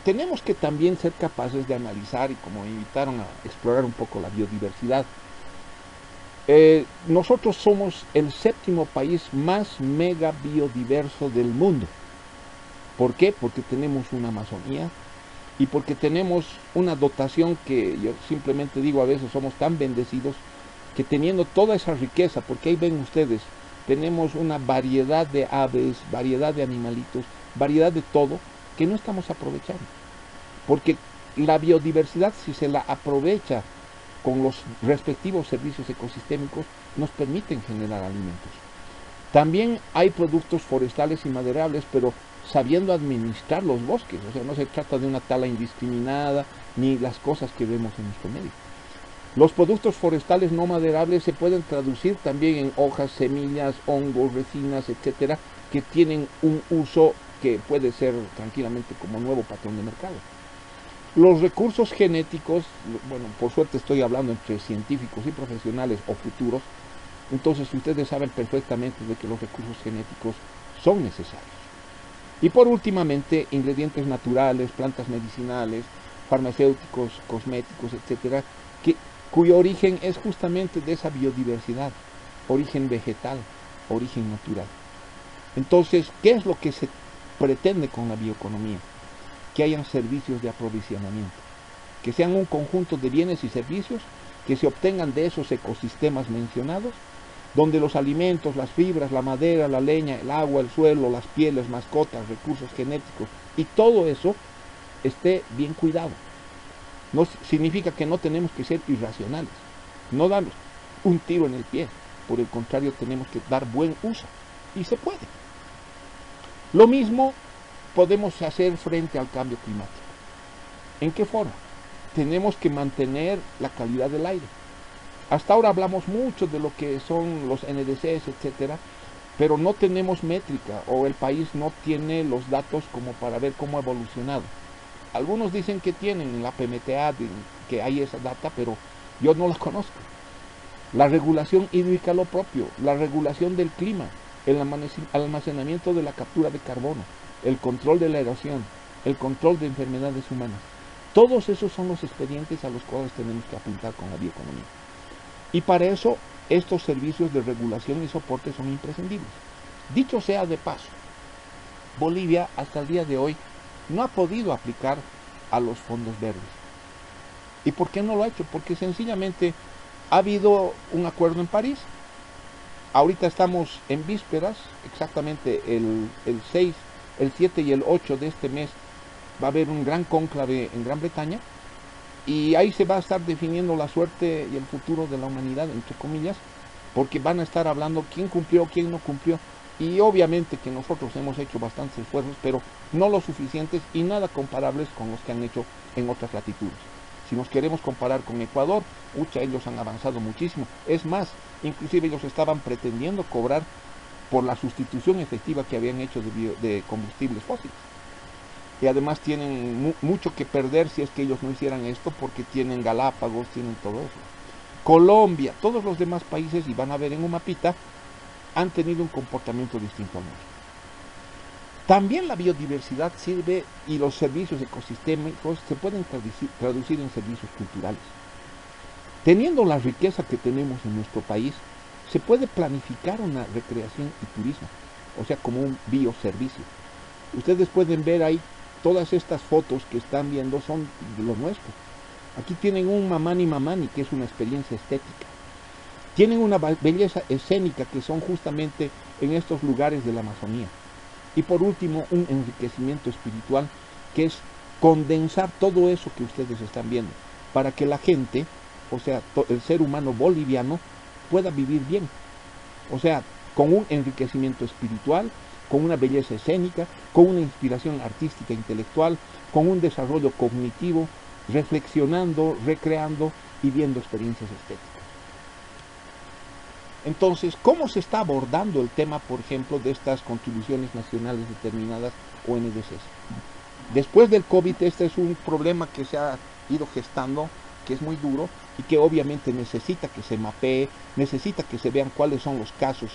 tenemos que también ser capaces de analizar, y como me invitaron a explorar un poco la biodiversidad, nosotros somos el 7º país más mega biodiverso del mundo. ¿Por qué? Porque tenemos una Amazonía y porque tenemos una dotación que yo simplemente digo, a veces somos tan bendecidos que teniendo toda esa riqueza, porque ahí ven ustedes, tenemos una variedad de aves, variedad de animalitos, variedad de todo que no estamos aprovechando. Porque la biodiversidad, si se la aprovecha con los respectivos servicios ecosistémicos, nos permiten generar alimentos. También hay productos forestales y maderables, pero sabiendo administrar los bosques. O sea, no se trata de una tala indiscriminada, ni las cosas que vemos en nuestro medio. Los productos forestales no maderables se pueden traducir también en hojas, semillas, hongos, resinas, etcétera, que tienen un uso que puede ser tranquilamente como nuevo patrón de mercado. Los recursos genéticos, bueno, por suerte estoy hablando entre científicos y profesionales o futuros, entonces ustedes saben perfectamente de que los recursos genéticos son necesarios. Y por últimamente, ingredientes naturales, plantas medicinales, farmacéuticos, cosméticos, etcétera, cuyo origen es justamente de esa biodiversidad, origen vegetal, origen natural. Entonces, ¿qué es lo que se pretende con la bioeconomía? Que hayan servicios de aprovisionamiento, que sean un conjunto de bienes y servicios que se obtengan de esos ecosistemas mencionados, donde los alimentos, las fibras, la madera, la leña, el agua, el suelo, las pieles, mascotas, recursos genéticos y todo eso esté bien cuidado. No significa que no tenemos que ser irracionales, no darnos un tiro en el pie, por el contrario tenemos que dar buen uso y se puede. Lo mismo podemos hacer frente al cambio climático. ¿En qué forma? Tenemos que mantener la calidad del aire. Hasta ahora hablamos mucho de lo que son los NDCs, etcétera, pero no tenemos métrica o el país no tiene los datos como para ver cómo ha evolucionado. Algunos dicen que tienen en la PMTA, que hay esa data, pero yo no la conozco. La regulación hídrica lo propio, la regulación del clima. el almacenamiento de la captura de carbono, el control de la erosión, el control de enfermedades humanas. Todos esos son los expedientes a los cuales tenemos que apuntar con la bioeconomía. Y para eso, estos servicios de regulación y soporte son imprescindibles. Dicho sea de paso, Bolivia hasta el día de hoy no ha podido aplicar a los fondos verdes. ¿Y por qué no lo ha hecho? Porque sencillamente ha habido un acuerdo en París. Ahorita estamos en vísperas, exactamente el 6, el 7 y el 8 de este mes va a haber un gran cónclave en Gran Bretaña y ahí se va a estar definiendo la suerte y el futuro de la humanidad, entre comillas, porque van a estar hablando quién cumplió, quién no cumplió. Y obviamente que nosotros hemos hecho bastantes esfuerzos, pero no lo suficientes y nada comparables con los que han hecho en otras latitudes. Si nos queremos comparar con Ecuador, ellos han avanzado muchísimo. Es más, inclusive ellos estaban pretendiendo cobrar por la sustitución efectiva que habían hecho de combustibles fósiles. Y además tienen mucho que perder si es que ellos no hicieran esto, porque tienen Galápagos, tienen todo eso. Colombia, todos los demás países, y van a ver en un mapita, han tenido un comportamiento distinto al nuestro. También la biodiversidad sirve y los servicios ecosistémicos se pueden traducir en servicios culturales. Teniendo la riqueza que tenemos en nuestro país, se puede planificar una recreación y turismo, o sea, como un bioservicio. Ustedes pueden ver ahí todas estas fotos que están viendo son de lo nuestro. Aquí tienen un mamani mamani, que es una experiencia estética. Tienen una belleza escénica, que son justamente en estos lugares de la Amazonía. Y por último, un enriquecimiento espiritual, que es condensar todo eso que ustedes están viendo, para que la gente, o sea, el ser humano boliviano, pueda vivir bien. O sea, con un enriquecimiento espiritual, con una belleza escénica, con una inspiración artística e intelectual, con un desarrollo cognitivo, reflexionando, recreando y viendo experiencias estéticas. Entonces, ¿cómo se está abordando el tema, por ejemplo, de estas contribuciones nacionales determinadas o NDCs? Después del COVID, este es un problema que se ha ido gestando, que es muy duro y que obviamente necesita que se mapee, necesita que se vean cuáles son los casos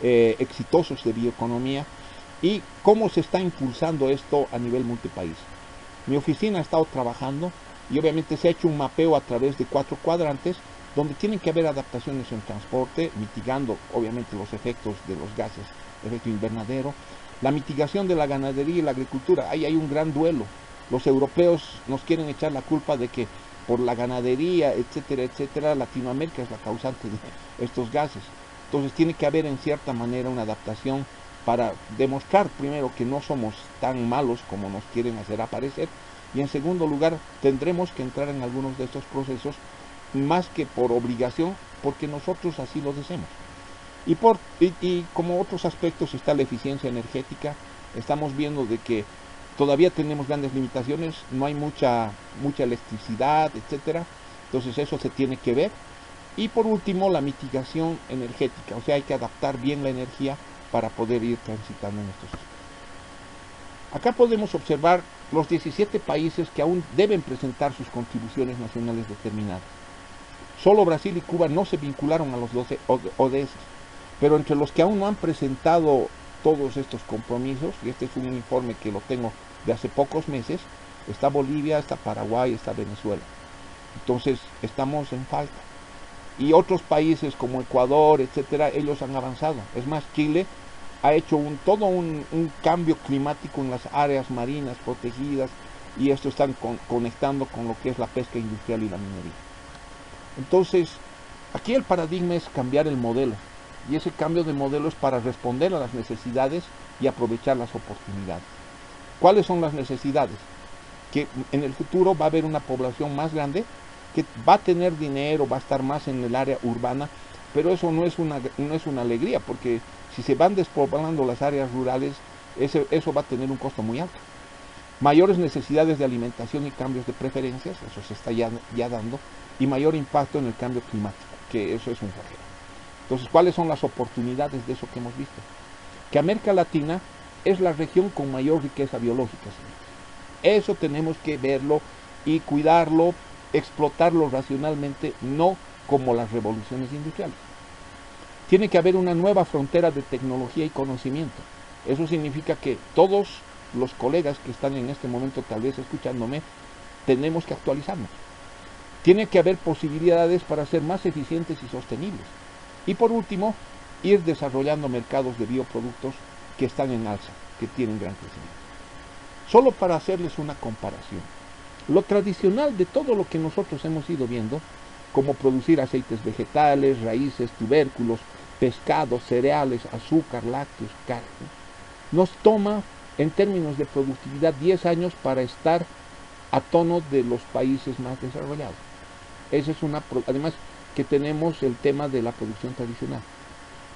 exitosos de bioeconomía y cómo se está impulsando esto a nivel multipaís. Mi oficina ha estado trabajando y obviamente se ha hecho un mapeo a través de 4 cuadrantes donde tienen que haber adaptaciones en transporte, mitigando obviamente los efectos de los gases de efecto invernadero, la mitigación de la ganadería y la agricultura. Ahí hay un gran duelo. Los europeos nos quieren echar la culpa de que por la ganadería, etcétera, etcétera, Latinoamérica es la causante de estos gases. Entonces tiene que haber en cierta manera una adaptación para demostrar primero que no somos tan malos como nos quieren hacer aparecer, y en segundo lugar tendremos que entrar en algunos de estos procesos más que por obligación, porque nosotros así lo deseamos. Y como otros aspectos está la eficiencia energética. Estamos viendo de que todavía tenemos grandes limitaciones, no hay mucha electricidad, etcétera. Entonces eso se tiene que ver. Y por último, la mitigación energética, o sea, hay que adaptar bien la energía para poder ir transitando en estos aspectos. Acá podemos observar los 17 países que aún deben presentar sus contribuciones nacionales determinadas. Solo Brasil y Cuba no se vincularon a los 12 ODS, pero entre los que aún no han presentado todos estos compromisos, y este es un informe que lo tengo de hace pocos meses, está Bolivia, está Paraguay, está Venezuela. Entonces estamos en falta. Y otros países como Ecuador, etcétera, ellos han avanzado. Es más, Chile ha hecho todo un cambio climático en las áreas marinas protegidas, y esto están conectando con lo que es la pesca industrial y la minería. Entonces, aquí el paradigma es cambiar el modelo, y ese cambio de modelo es para responder a las necesidades y aprovechar las oportunidades. ¿Cuáles son las necesidades? Que en el futuro va a haber una población más grande, que va a tener dinero, va a estar más en el área urbana, pero eso no es una alegría, porque si se van despoblando las áreas rurales, eso va a tener un costo muy alto. Mayores necesidades de alimentación y cambios de preferencias, eso se está ya dando, y mayor impacto en el cambio climático, que eso es un flagelo. Entonces, ¿cuáles son las oportunidades de eso que hemos visto? Que América Latina es la región con mayor riqueza biológica, señores. Eso tenemos que verlo y cuidarlo, explotarlo racionalmente, no como las revoluciones industriales. Tiene que haber una nueva frontera de tecnología y conocimiento. Eso significa que todos los colegas que están en este momento tal vez escuchándome, tenemos que actualizarnos. Tiene que haber posibilidades para ser más eficientes y sostenibles. Y por último, ir desarrollando mercados de bioproductos que están en alza, que tienen gran crecimiento. Solo para hacerles una comparación, lo tradicional de todo lo que nosotros hemos ido viendo, como producir aceites vegetales, raíces, tubérculos, pescados, cereales, azúcar, lácteos, carne, nos toma en términos de productividad 10 años para estar a tono de los países más desarrollados. Esa es además que tenemos el tema de la producción tradicional.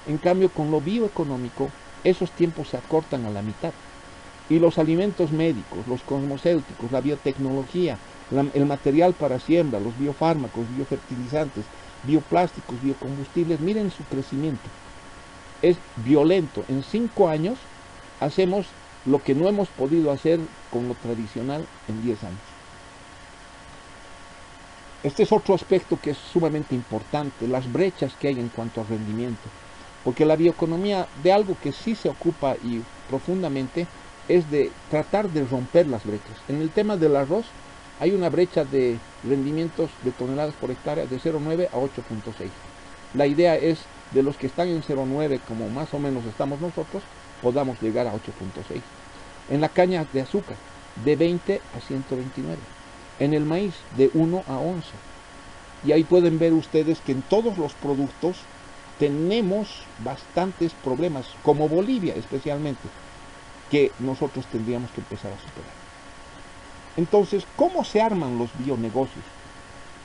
En cambio, con lo bioeconómico, esos tiempos se acortan a la mitad. Y los alimentos médicos, los cosmocéuticos, la biotecnología, el material para siembra, los biofármacos, biofertilizantes, bioplásticos, biocombustibles, miren su crecimiento. Es violento. En 5 años hacemos lo que no hemos podido hacer con lo tradicional en 10 años. Este es otro aspecto que es sumamente importante, las brechas que hay en cuanto a rendimiento. Porque la bioeconomía, de algo que sí se ocupa y profundamente, es de tratar de romper las brechas. En el tema del arroz hay una brecha de rendimientos de toneladas por hectárea de 0,9 a 8,6. La idea es de los que están en 0,9, como más o menos estamos nosotros, podamos llegar a 8,6. En la caña de azúcar, de 20 a 129. En el maíz, de 1 a 11. Y ahí pueden ver ustedes que en todos los productos tenemos bastantes problemas, como Bolivia especialmente, que nosotros tendríamos que empezar a superar. Entonces, ¿cómo se arman los bionegocios?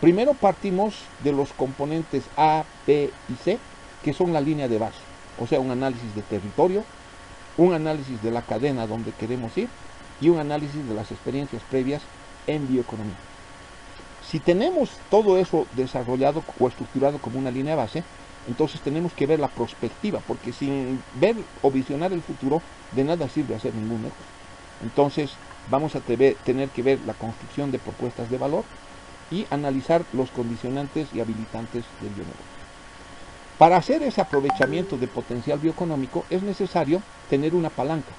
Primero partimos de los componentes A, B y C, que son la línea de base, o sea, un análisis de territorio, un análisis de la cadena donde queremos ir y un análisis de las experiencias previas en bioeconomía. Si tenemos todo eso desarrollado o estructurado como una línea de base, entonces tenemos que ver la prospectiva, porque sin ver o visionar el futuro, de nada sirve hacer ningún negocio. Entonces vamos a tener que ver la construcción de propuestas de valor y analizar los condicionantes y habilitantes del bionegocio. Para hacer ese aprovechamiento de potencial bioeconómico es necesario tener una palanca.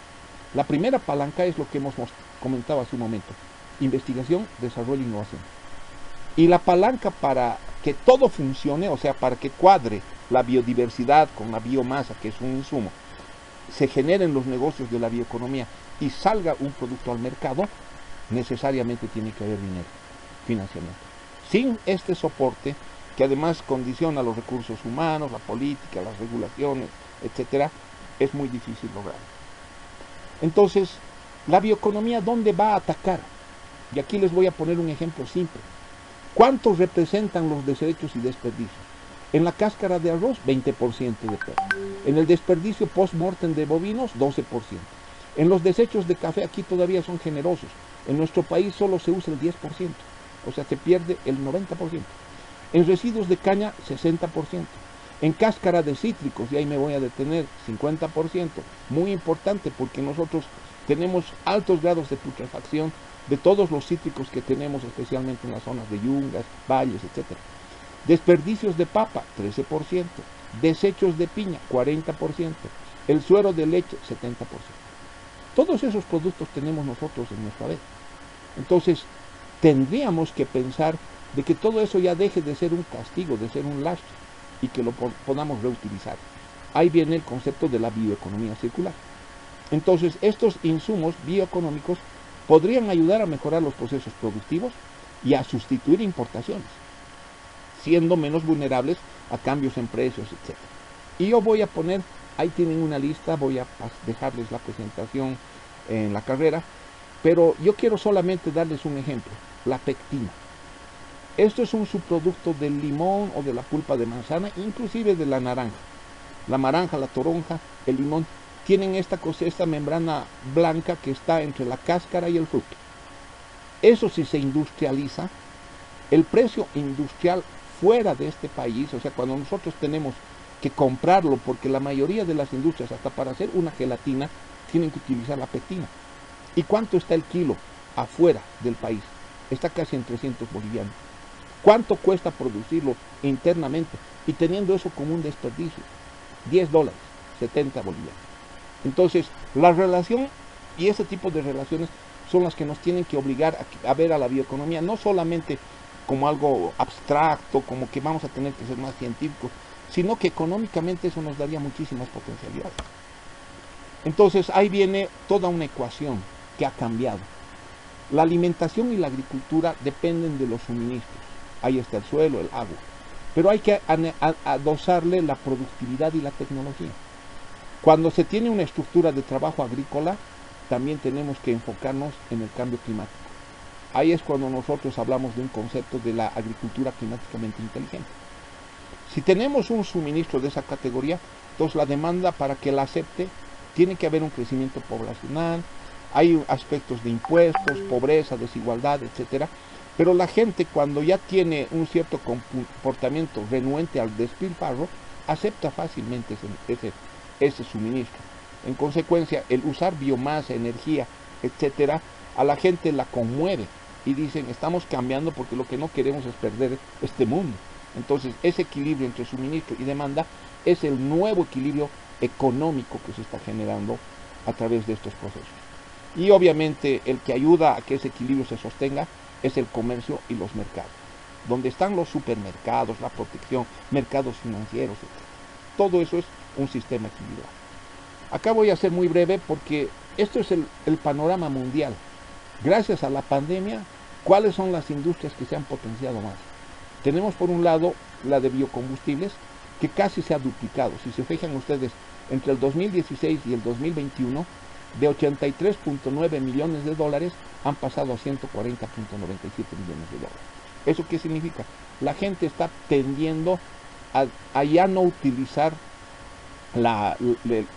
La primera palanca es lo que hemos comentado hace un momento: investigación, desarrollo e innovación. Y la palanca para que todo funcione, o sea, para que cuadre la biodiversidad con la biomasa, que es un insumo, se generen los negocios de la bioeconomía y salga un producto al mercado, necesariamente tiene que haber dinero, financiamiento. Sin este soporte, que además condiciona los recursos humanos, la política, las regulaciones, etcétera, es muy difícil lograrlo. Entonces, la bioeconomía, ¿dónde va a atacar? Y aquí les voy a poner un ejemplo simple. ¿Cuántos representan los desechos y desperdicios? En la cáscara de arroz, 20% de todo. En el desperdicio post-mortem de bovinos, 12%. En los desechos de café aquí todavía son generosos. En nuestro país solo se usa el 10%. O sea, se pierde el 90%. En residuos de caña, 60%. En cáscara de cítricos, y ahí me voy a detener, 50%. Muy importante porque nosotros tenemos altos grados de putrefacción de todos los cítricos que tenemos, especialmente en las zonas de yungas, valles, etc. Desperdicios de papa, 13%. Desechos de piña, 40%. El suero de leche, 70%. Todos esos productos tenemos nosotros en nuestra vez. Entonces, tendríamos que pensar de que todo eso ya deje de ser un castigo, de ser un lastre, y que lo podamos reutilizar. Ahí viene el concepto de la bioeconomía circular. Entonces, estos insumos bioeconómicos podrían ayudar a mejorar los procesos productivos y a sustituir importaciones, siendo menos vulnerables a cambios en precios, etc. Y yo voy a poner, ahí tienen una lista, voy a dejarles la presentación en la carrera, pero yo quiero solamente darles un ejemplo: la pectina. Esto es un subproducto del limón o de la pulpa de manzana, inclusive de la naranja. La naranja, la toronja, el limón, tienen esta membrana blanca que está entre la cáscara y el fruto. Eso, si se industrializa, el precio industrial fuera de este país, o sea, cuando nosotros tenemos que comprarlo, porque la mayoría de las industrias, hasta para hacer una gelatina, tienen que utilizar la pectina. ¿Y cuánto está el kilo afuera del país? Está casi en 300 bolivianos. ¿Cuánto cuesta producirlo internamente? Y teniendo eso como un desperdicio. $10, 70 bolivianos. Entonces, la relación y ese tipo de relaciones son las que nos tienen que obligar a ver a la bioeconomía, no solamente como algo abstracto, como que vamos a tener que ser más científicos, sino que económicamente eso nos daría muchísimas potencialidades. Entonces, ahí viene toda una ecuación que ha cambiado. La alimentación y la agricultura dependen de los suministros. Ahí está el suelo, el agua. Pero hay que adosarle la productividad y la tecnología. Cuando se tiene una estructura de trabajo agrícola, también tenemos que enfocarnos en el cambio climático. Ahí es cuando nosotros hablamos de un concepto de la agricultura climáticamente inteligente. Si tenemos un suministro de esa categoría, entonces la demanda para que la acepte, tiene que haber un crecimiento poblacional, hay aspectos de impuestos, pobreza, desigualdad, etcétera. Pero la gente, cuando ya tiene un cierto comportamiento renuente al despilfarro, acepta fácilmente ese suministro. En consecuencia, el usar biomasa, energía, etcétera, a la gente la conmueve y dicen, estamos cambiando porque lo que no queremos es perder este mundo. Entonces, ese equilibrio entre suministro y demanda es el nuevo equilibrio económico que se está generando a través de estos procesos. Y obviamente el que ayuda a que ese equilibrio se sostenga es el comercio y los mercados, donde están los supermercados, la protección, mercados financieros, etc. Todo eso es un sistema equilibrado. Acá voy a ser muy breve porque esto es el panorama mundial. Gracias a la pandemia, ¿cuáles son las industrias que se han potenciado más? Tenemos por un lado la de biocombustibles, que casi se ha duplicado. Si se fijan ustedes, entre el 2016 y el 2021, de 83.9 millones de dólares han pasado a 140.97 millones de dólares. ¿Eso qué significa? La gente está tendiendo a ya no utilizar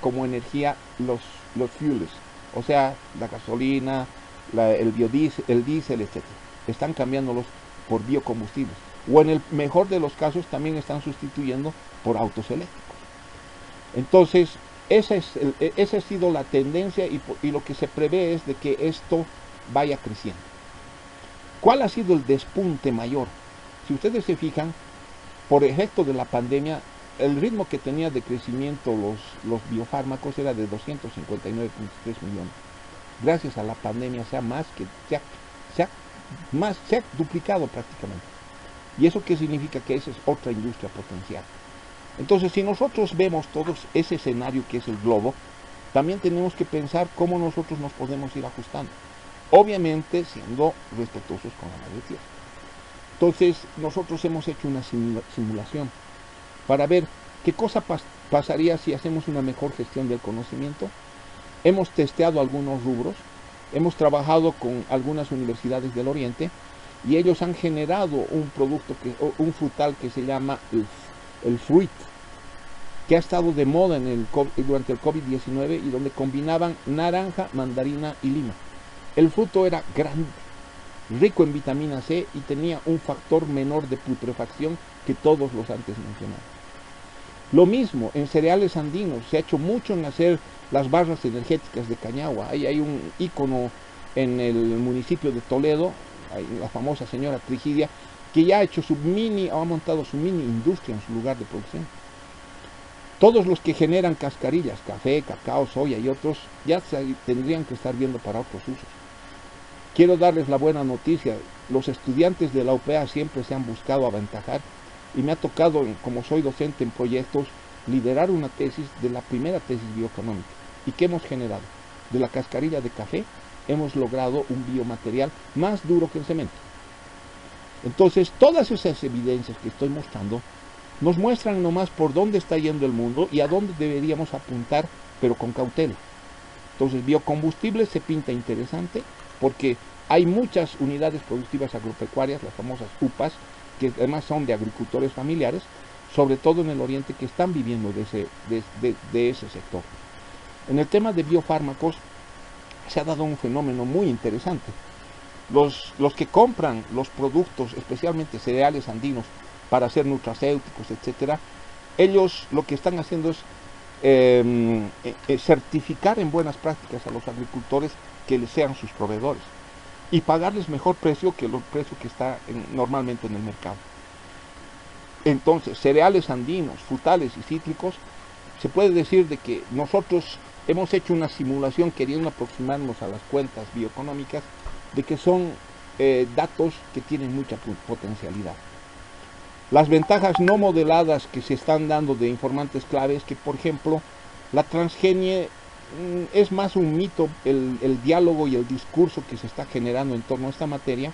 como energía los fuels, o sea, la gasolina, el biodiesel, el diésel, etc. Están cambiándolos por biocombustibles. O en el mejor de los casos también están sustituyendo por autos eléctricos. Entonces, esa ha sido la tendencia y lo que se prevé es de que esto vaya creciendo. ¿Cuál ha sido el despunte mayor? Si ustedes se fijan, por efecto de la pandemia, el ritmo que tenía de crecimiento los biofármacos era de 259.3 millones. Gracias a la pandemia se ha duplicado prácticamente. ¿Y eso qué significa? Que esa es otra industria potencial. Entonces, si nosotros vemos todo ese escenario que es el globo, también tenemos que pensar cómo nosotros nos podemos ir ajustando. Obviamente, siendo respetuosos con la madre tierra. Entonces, nosotros hemos hecho una simulación para ver qué cosa pasaría si hacemos una mejor gestión del conocimiento. Hemos testeado algunos rubros, hemos trabajado con algunas universidades del Oriente y ellos han generado un producto, un frutal que se llama el fruit, que ha estado de moda durante el COVID-19 y donde combinaban naranja, mandarina y lima. El fruto era grande, rico en vitamina C y tenía un factor menor de putrefacción que todos los antes mencionados. Lo mismo en cereales andinos, se ha hecho mucho en hacer las barras energéticas de cañagua. Ahí hay un ícono en el municipio de Toledo, la famosa señora Trigidia, que ya ha montado su mini industria en su lugar de producción. Todos los que generan cascarillas, café, cacao, soya y otros, ya tendrían que estar viendo para otros usos. Quiero darles la buena noticia, los estudiantes de la UPA siempre se han buscado aventajar y me ha tocado, como soy docente en proyectos, liderar una tesis de la primera tesis bioeconómica. ¿Y qué hemos generado? De la cascarilla de café hemos logrado un biomaterial más duro que el cemento. Entonces, todas esas evidencias que estoy mostrando nos muestran nomás por dónde está yendo el mundo y a dónde deberíamos apuntar, pero con cautela. Entonces, biocombustibles se pinta interesante porque hay muchas unidades productivas agropecuarias, las famosas UPAs, que además son de agricultores familiares, sobre todo en el Oriente, que están viviendo de ese sector. En el tema de biofármacos se ha dado un fenómeno muy interesante. Los que compran los productos, especialmente cereales andinos, para hacer nutracéuticos, etcétera, ellos lo que están haciendo es certificar en buenas prácticas a los agricultores que les sean sus proveedores y pagarles mejor precio que el precio que está normalmente en el mercado. Entonces, cereales andinos, frutales y cítricos se puede decir de que nosotros hemos hecho una simulación queriendo aproximarnos a las cuentas bioeconómicas de que son datos que tienen mucha potencialidad. Las ventajas no modeladas que se están dando de informantes clave es que, por ejemplo, la transgenie es más un mito, el diálogo y el discurso que se está generando en torno a esta materia,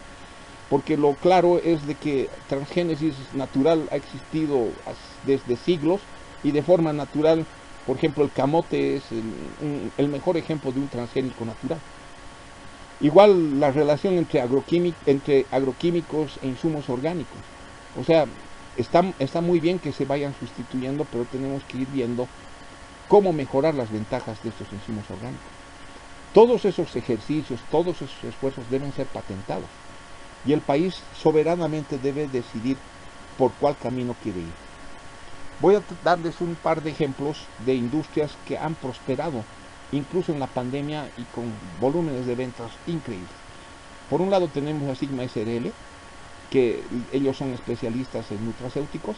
porque lo claro es de que transgénesis natural ha existido desde siglos y de forma natural. Por ejemplo, el camote es el mejor ejemplo de un transgénico natural. Igual la relación entre agroquímicos e insumos orgánicos. O sea, está muy bien que se vayan sustituyendo, pero tenemos que ir viendo cómo mejorar las ventajas de estos insumos orgánicos. Todos esos ejercicios, todos esos esfuerzos deben ser patentados. Y el país soberanamente debe decidir por cuál camino quiere ir. Voy a darles un par de ejemplos de industrias que han prosperado, incluso en la pandemia y con volúmenes de ventas increíbles. Por un lado tenemos a Sigma SRL, que ellos son especialistas en nutracéuticos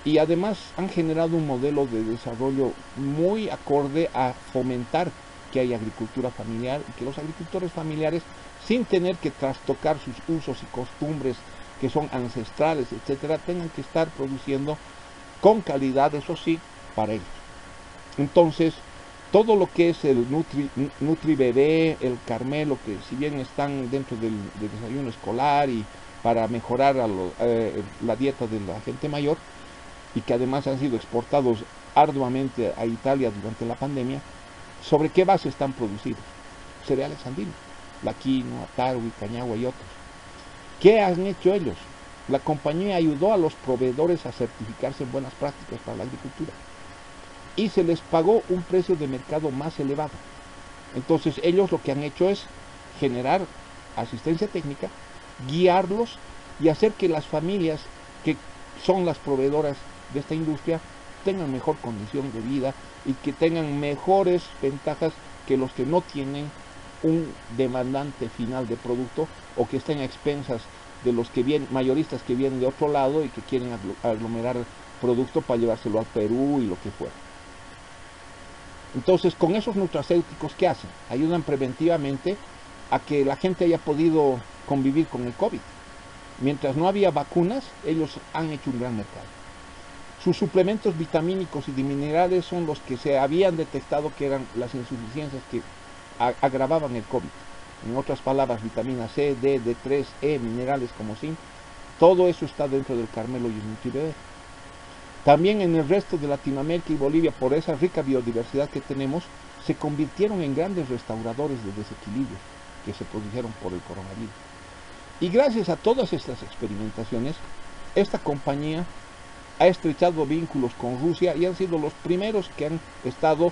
y además han generado un modelo de desarrollo muy acorde a fomentar que haya agricultura familiar y que los agricultores familiares, sin tener que trastocar sus usos y costumbres que son ancestrales, etcétera, tengan que estar produciendo con calidad, eso sí, para ellos. Entonces, todo lo que es el Nutri Bebé, el Carmelo, que si bien están dentro del desayuno escolar y para mejorar la dieta de la gente mayor, y que además han sido exportados arduamente a Italia durante la pandemia, ¿sobre qué base están producidos? Cereales andinos, la quinoa, tarwi, cañagua y otros. ¿Qué han hecho ellos? La compañía ayudó a los proveedores a certificarse en buenas prácticas para la agricultura y se les pagó un precio de mercado más elevado. Entonces ellos lo que han hecho es generar asistencia técnica, guiarlos y hacer que las familias que son las proveedoras de esta industria tengan mejor condición de vida y que tengan mejores ventajas que los que no tienen un demandante final de producto o que estén a expensas de los que vienen, mayoristas que vienen de otro lado y que quieren aglomerar producto para llevárselo al Perú y lo que fuera. Entonces, con esos nutracéuticos, ¿qué hacen? Ayudan preventivamente a que la gente haya podido convivir con el COVID. Mientras no había vacunas, ellos han hecho un gran mercado. Sus suplementos vitamínicos y de minerales son los que se habían detectado que eran las insuficiencias que agravaban el COVID. En otras palabras, vitamina C, D, D3, E, minerales como zinc, todo eso está dentro del Carmelo y el NutriBebé. También en el resto de Latinoamérica y Bolivia, por esa rica biodiversidad que tenemos, se convirtieron en grandes restauradores de desequilibrios que se produjeron por el coronavirus. Y gracias a todas estas experimentaciones, esta compañía ha estrechado vínculos con Rusia y han sido los primeros que han estado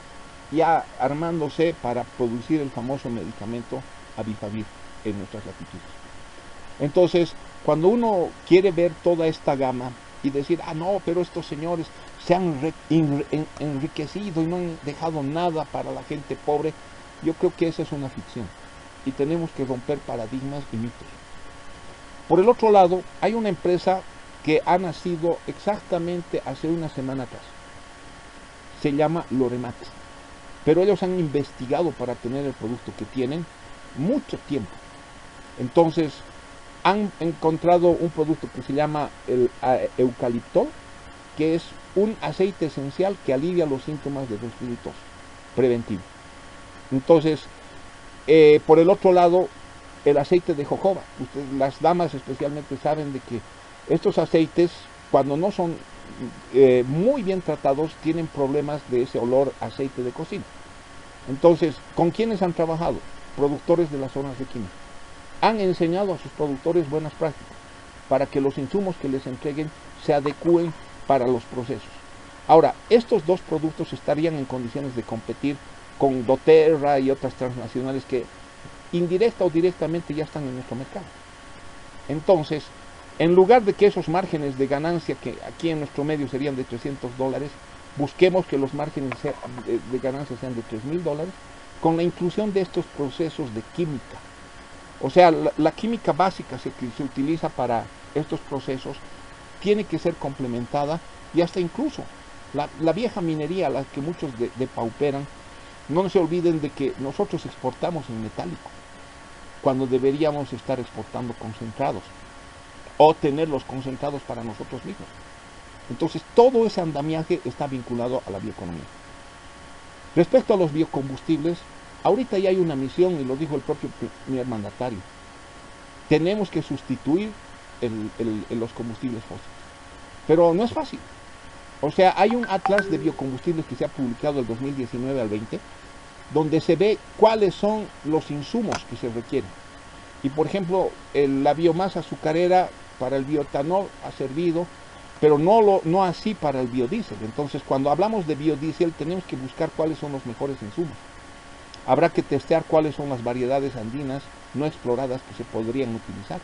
ya armándose para producir el famoso medicamento Avifavir en nuestras latitudes. Entonces, cuando uno quiere ver toda esta gama y decir, no, pero estos señores se han enriquecido y no han dejado nada para la gente pobre, yo creo que esa es una ficción y tenemos que romper paradigmas y mitos. Por el otro lado, hay una empresa que ha nacido exactamente hace una semana atrás. Se llama Loremat. Pero ellos han investigado para tener el producto que tienen mucho tiempo. Entonces, han encontrado un producto que se llama el eucaliptol, que es un aceite esencial que alivia los síntomas de resfriado y tos, preventivo. Entonces, por el otro lado, el aceite de jojoba. Las damas especialmente saben de que estos aceites, cuando no son muy bien tratados, tienen problemas de ese olor a aceite de cocina. Entonces, ¿con quiénes han trabajado? Productores de las zonas de química. Han enseñado a sus productores buenas prácticas para que los insumos que les entreguen se adecúen para los procesos. Ahora, estos dos productos estarían en condiciones de competir con doTERRA y otras transnacionales que indirecta o directamente ya están en nuestro mercado. Entonces, en lugar de que esos márgenes de ganancia, que aquí en nuestro medio serían de $300, busquemos que los márgenes de ganancia sean de $3,000 con la inclusión de estos procesos de química. O sea, la química básica que se utiliza para estos procesos tiene que ser complementada y hasta incluso La vieja minería a la que muchos depauperan, no se olviden de que nosotros exportamos en metálico, cuando deberíamos estar exportando concentrados, o tener los concentrados para nosotros mismos. Entonces todo ese andamiaje está vinculado a la bioeconomía. Respecto a los biocombustibles, ahorita ya hay una misión, y lo dijo el propio primer mandatario. Tenemos que sustituir los combustibles fósiles. Pero no es fácil. O sea, hay un atlas de biocombustibles que se ha publicado del 2019 al 20, donde se ve cuáles son los insumos que se requieren. Y por ejemplo, la biomasa azucarera para el bioetanol ha servido, pero no así para el biodiesel. Entonces, cuando hablamos de biodiesel, tenemos que buscar cuáles son los mejores insumos. Habrá que testear cuáles son las variedades andinas no exploradas que se podrían utilizar.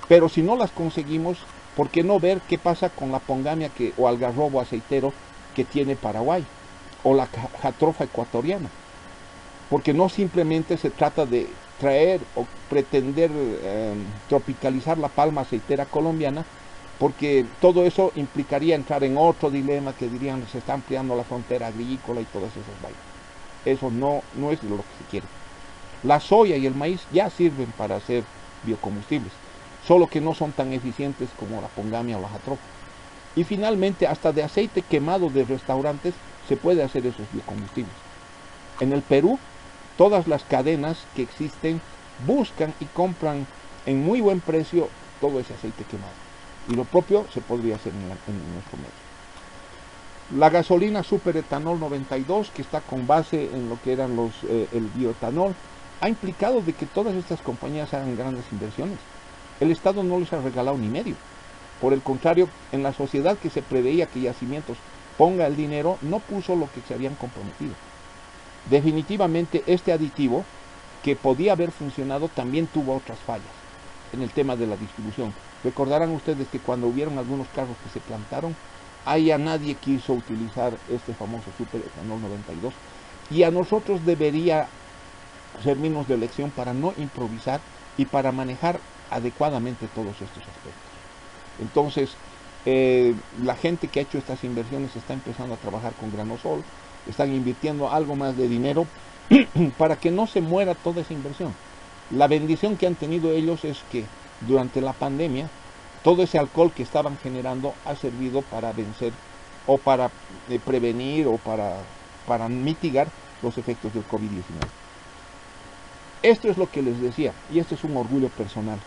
Pero si no las conseguimos, ¿por qué no ver qué pasa con la pongamia o algarrobo aceitero que tiene Paraguay? O la jatropha ecuatoriana. Porque no simplemente se trata de traer o pretender tropicalizar la palma aceitera colombiana, porque todo eso implicaría entrar en otro dilema que dirían se está ampliando la frontera agrícola y todas esas vainas. Eso no es lo que se quiere. La soya y el maíz ya sirven para hacer biocombustibles, solo que no son tan eficientes como la pongamia o la jatropha. Y finalmente, hasta de aceite quemado de restaurantes se puede hacer esos biocombustibles. En el Perú, todas las cadenas que existen buscan y compran en muy buen precio todo ese aceite quemado. Y lo propio se podría hacer en nuestro medio. La gasolina superetanol 92, que está con base en lo que eran el bioetanol, ha implicado de que todas estas compañías hagan grandes inversiones. El Estado no les ha regalado ni medio. Por el contrario, en la sociedad que se preveía que Yacimientos ponga el dinero, no puso lo que se habían comprometido. Definitivamente este aditivo, que podía haber funcionado, también tuvo otras fallas en el tema de la distribución. Recordarán ustedes que cuando hubieron algunos carros que se plantaron, ahí a nadie quiso utilizar este famoso superetanol 92, y a nosotros debería servirnos de lección para no improvisar y para manejar adecuadamente todos estos aspectos. Entonces, la gente que ha hecho estas inversiones está empezando a trabajar con Granosol, están invirtiendo algo más de dinero para que no se muera toda esa inversión. La bendición que han tenido ellos es que durante la pandemia todo ese alcohol que estaban generando ha servido para vencer o para prevenir o para mitigar los efectos del COVID-19. Esto es lo que les decía, y esto es un orgullo personal.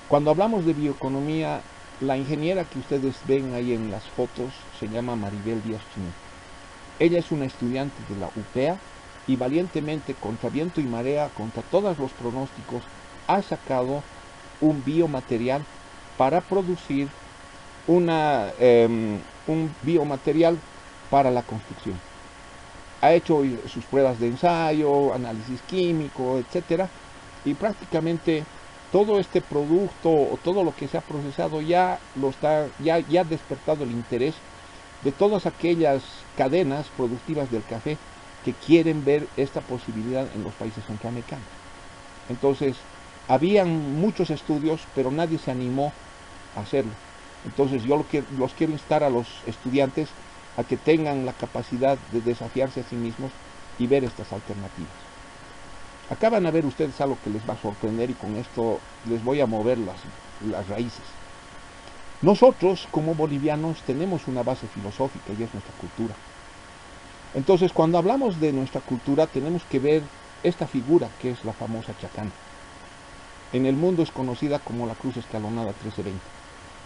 Cuando hablamos de bioeconomía, la ingeniera que ustedes ven ahí en las fotos se llama Maribel Díaz Chiné. Ella es una estudiante de la UPEA y valientemente, contra viento y marea, contra todos los pronósticos, ha sacado un biomaterial para producir un biomaterial para la construcción. Ha hecho sus pruebas de ensayo, análisis químico, etcétera, y prácticamente todo este producto o todo lo que se ha procesado ya ha despertado el interés de todas aquellas cadenas productivas del café que quieren ver esta posibilidad en los países centroamericanos. Entonces, habían muchos estudios, pero nadie se animó a hacerlo. Entonces, yo los quiero instar a los estudiantes a que tengan la capacidad de desafiarse a sí mismos y ver estas alternativas. Acá van a ver ustedes algo que les va a sorprender, y con esto les voy a mover las raíces. Nosotros, como bolivianos, tenemos una base filosófica y es nuestra cultura. Entonces, cuando hablamos de nuestra cultura, tenemos que ver esta figura que es la famosa chacana. En el mundo es conocida como la cruz escalonada 1320.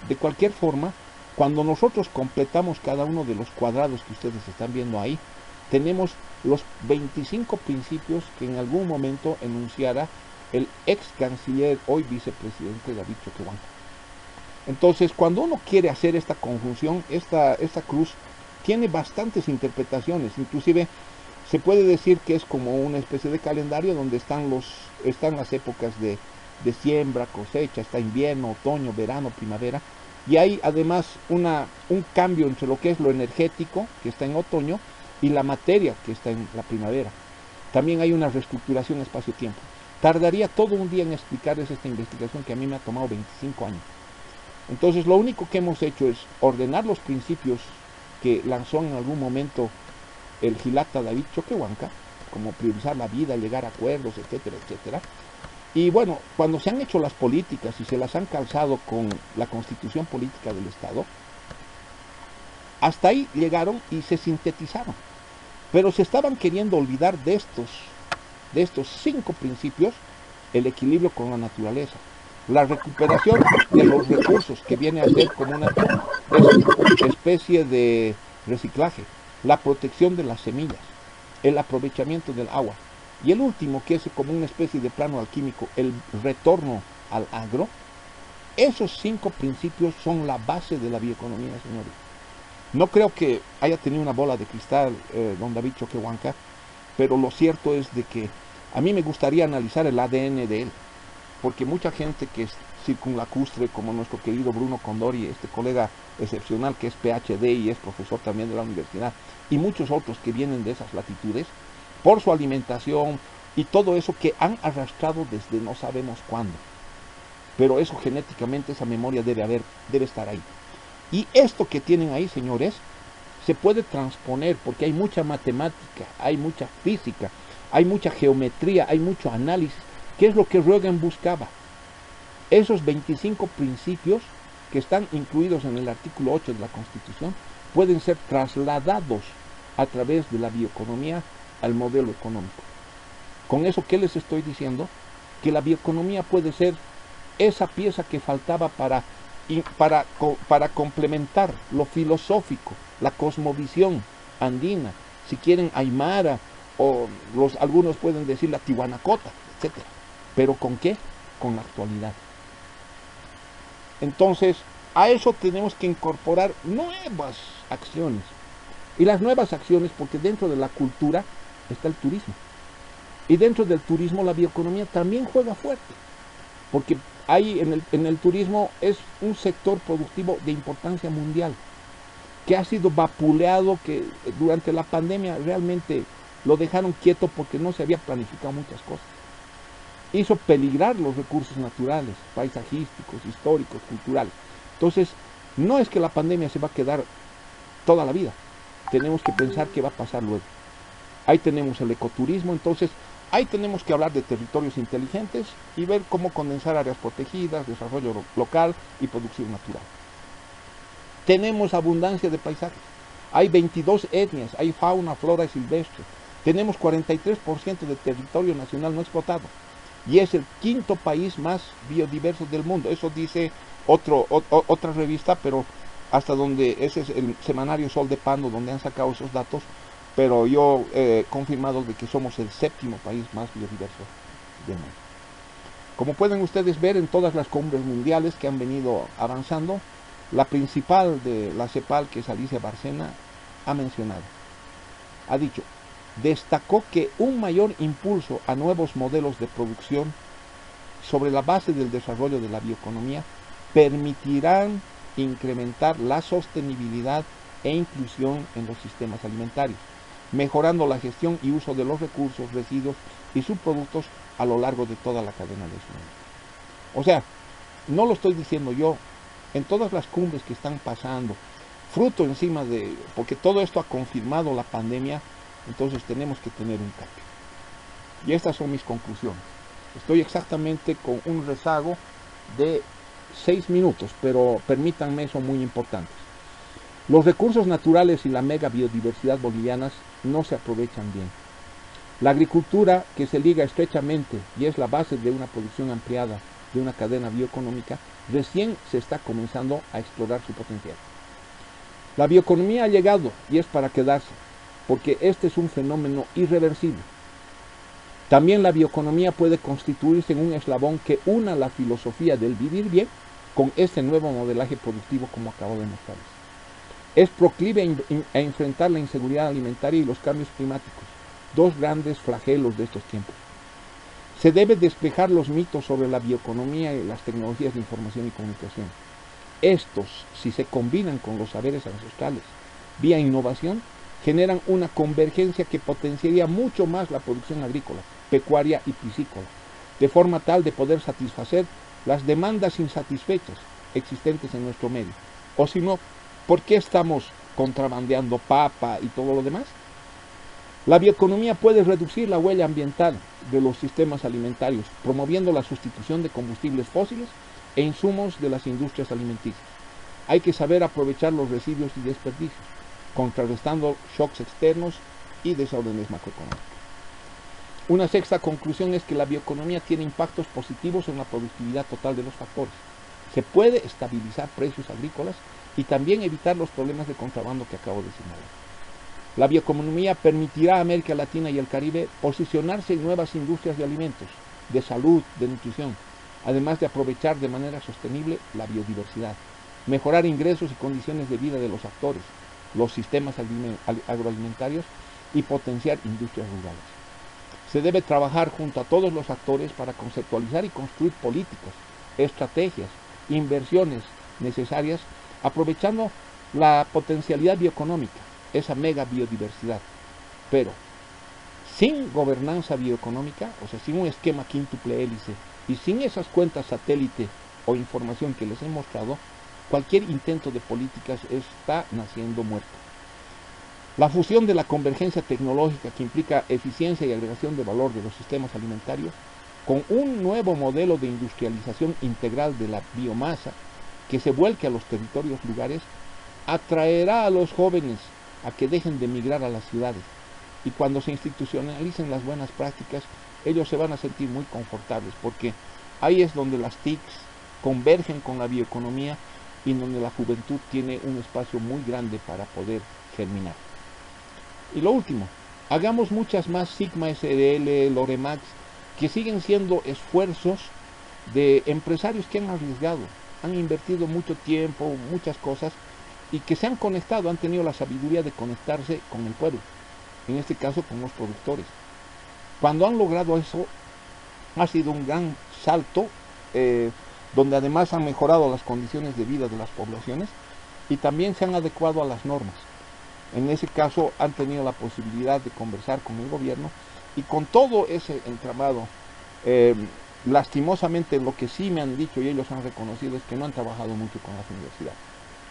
De cualquier forma, cuando nosotros completamos cada uno de los cuadrados que ustedes están viendo ahí, tenemos los 25 principios que en algún momento enunciara el ex canciller, hoy vicepresidente David Choquehuanca. Entonces, cuando uno quiere hacer esta conjunción, esta cruz tiene bastantes interpretaciones. Inclusive se puede decir que es como una especie de calendario donde están las épocas de siembra, cosecha, está invierno, otoño, verano, primavera, y hay además un cambio entre lo que es lo energético, que está en otoño, y la materia, que está en la primavera. También hay una reestructuración espacio-tiempo. Tardaría todo un día en explicarles esta investigación que a mí me ha tomado 25 años. Entonces, lo único que hemos hecho es ordenar los principios que lanzó en algún momento el Gilata David Choquehuanca, como priorizar la vida, llegar a acuerdos, etcétera, etcétera. Y bueno, cuando se han hecho las políticas y se las han calzado con la constitución política del Estado, hasta ahí llegaron y se sintetizaron. Pero se estaban queriendo olvidar de estos 5 principios: el equilibrio con la naturaleza, la recuperación de los recursos, que viene a ser como una especie de reciclaje, la protección de las semillas, el aprovechamiento del agua, y el último, que es como una especie de plano alquímico, el retorno al agro. Esos 5 principios son la base de la bioeconomía, señores. No creo que haya tenido una bola de cristal, don David Choquehuanca, pero lo cierto es de que a mí me gustaría analizar el ADN de él, porque mucha gente que es circunlacustre, como nuestro querido Bruno Condori, este colega excepcional que es PhD y es profesor también de la universidad, y muchos otros que vienen de esas latitudes, por su alimentación y todo eso que han arrastrado desde no sabemos cuándo. Pero eso genéticamente, esa memoria debe estar ahí. Y esto que tienen ahí, señores, se puede transponer, porque hay mucha matemática, hay mucha física, hay mucha geometría, hay mucho análisis, que es lo que Rögen buscaba. Esos 25 principios que están incluidos en el artículo 8 de la Constitución pueden ser trasladados a través de la bioeconomía al modelo económico. Con eso, ¿qué les estoy diciendo? Que la bioeconomía puede ser esa pieza que faltaba para complementar lo filosófico, la cosmovisión andina, si quieren aymara, o algunos pueden decir la tihuanacota, etc. ¿Pero con qué? Con la actualidad. Entonces, a eso tenemos que incorporar nuevas acciones. Y las nuevas acciones, porque dentro de la cultura está el turismo. Y dentro del turismo la bioeconomía también juega fuerte, porque hay en el turismo es un sector productivo de importancia mundial, que ha sido vapuleado, que durante la pandemia realmente lo dejaron quieto porque no se había planificado muchas cosas. Hizo peligrar los recursos naturales, paisajísticos, históricos, culturales. Entonces, no es que la pandemia se va a quedar toda la vida. Tenemos que pensar qué va a pasar luego. Ahí tenemos el ecoturismo, entonces ahí tenemos que hablar de territorios inteligentes y ver cómo condensar áreas protegidas, desarrollo local y producción natural. Tenemos abundancia de paisajes. Hay 22 etnias, hay fauna, flora silvestre. Tenemos 43% de territorio nacional no explotado. Y es el 5º país más biodiverso del mundo. Eso dice otra revista, pero hasta donde ese es el semanario Sol de Pando, donde han sacado esos datos. Pero yo he confirmado de que somos el 7º país más biodiverso del mundo. Como pueden ustedes ver en todas las cumbres mundiales que han venido avanzando, la principal de la CEPAL, que es Alicia Bárcena, ha mencionado, ha dicho, destacó que un mayor impulso a nuevos modelos de producción sobre la base del desarrollo de la bioeconomía permitirán incrementar la sostenibilidad e inclusión en los sistemas alimentarios, mejorando la gestión y uso de los recursos, residuos y subproductos a lo largo de toda la cadena de suministro. O sea, no lo estoy diciendo yo, en todas las cumbres que están pasando, fruto encima de, porque todo esto ha confirmado la pandemia, entonces tenemos que tener un cambio. Y estas son mis conclusiones. Estoy exactamente con un rezago de 6 minutos, pero permítanme, son muy importantes. Los recursos naturales y la mega biodiversidad bolivianas no se aprovechan bien. La agricultura, que se liga estrechamente y es la base de una producción ampliada de una cadena bioeconómica, recién se está comenzando a explorar su potencial. La bioeconomía ha llegado y es para quedarse, porque este es un fenómeno irreversible. También la bioeconomía puede constituirse en un eslabón que una la filosofía del vivir bien con este nuevo modelaje productivo, como acabo de mostrarles. Es proclive a enfrentar la inseguridad alimentaria y los cambios climáticos, dos grandes flagelos de estos tiempos. Se debe despejar los mitos sobre la bioeconomía y las tecnologías de información y comunicación. Estos, si se combinan con los saberes ancestrales, vía innovación, generan una convergencia que potenciaría mucho más la producción agrícola, pecuaria y piscícola, de forma tal de poder satisfacer las demandas insatisfechas existentes en nuestro medio. O si no, ¿por qué estamos contrabandeando papa y todo lo demás. La bioeconomía puede reducir la huella ambiental de los sistemas alimentarios, promoviendo la sustitución de combustibles fósiles e insumos de las industrias alimenticias. Hay que saber aprovechar los residuos y desperdicios, contrarrestando shocks externos y desórdenes macroeconómicos. Una sexta conclusión es que la bioeconomía tiene impactos positivos en la productividad total de los factores. Se puede estabilizar precios agrícolas y también evitar los problemas de contrabando que acabo de señalar. La bioeconomía permitirá a América Latina y el Caribe posicionarse en nuevas industrias de alimentos, de salud, de nutrición, además de aprovechar de manera sostenible la biodiversidad, mejorar ingresos y condiciones de vida de los actores, los sistemas agroalimentarios y potenciar industrias rurales. Se debe trabajar junto a todos los actores para conceptualizar y construir políticas, estrategias, inversiones necesarias, aprovechando la potencialidad bioeconómica, esa mega biodiversidad. Pero sin gobernanza bioeconómica, o sea, sin un esquema quíntuple hélice y sin esas cuentas satélite o información que les he mostrado, cualquier intento de políticas está naciendo muerto. La fusión de la convergencia tecnológica que implica eficiencia y agregación de valor de los sistemas alimentarios con un nuevo modelo de industrialización integral de la biomasa que se vuelque a los territorios lugares atraerá a los jóvenes a que dejen de emigrar a las ciudades, y cuando se institucionalicen las buenas prácticas ellos se van a sentir muy confortables, porque ahí es donde las TICs convergen con la bioeconomía y donde la juventud tiene un espacio muy grande para poder germinar. Y lo último, hagamos muchas más Sigma SDL, Loremax, que siguen siendo esfuerzos de empresarios que han arriesgado, han invertido mucho tiempo, muchas cosas, y que se han conectado, han tenido la sabiduría de conectarse con el pueblo, en este caso con los productores. Cuando han logrado eso, ha sido un gran salto, donde además han mejorado las condiciones de vida de las poblaciones y también se han adecuado a las normas. En ese caso han tenido la posibilidad de conversar con el gobierno, y con todo ese entramado, lastimosamente lo que sí me han dicho y ellos han reconocido es que no han trabajado mucho con las universidades.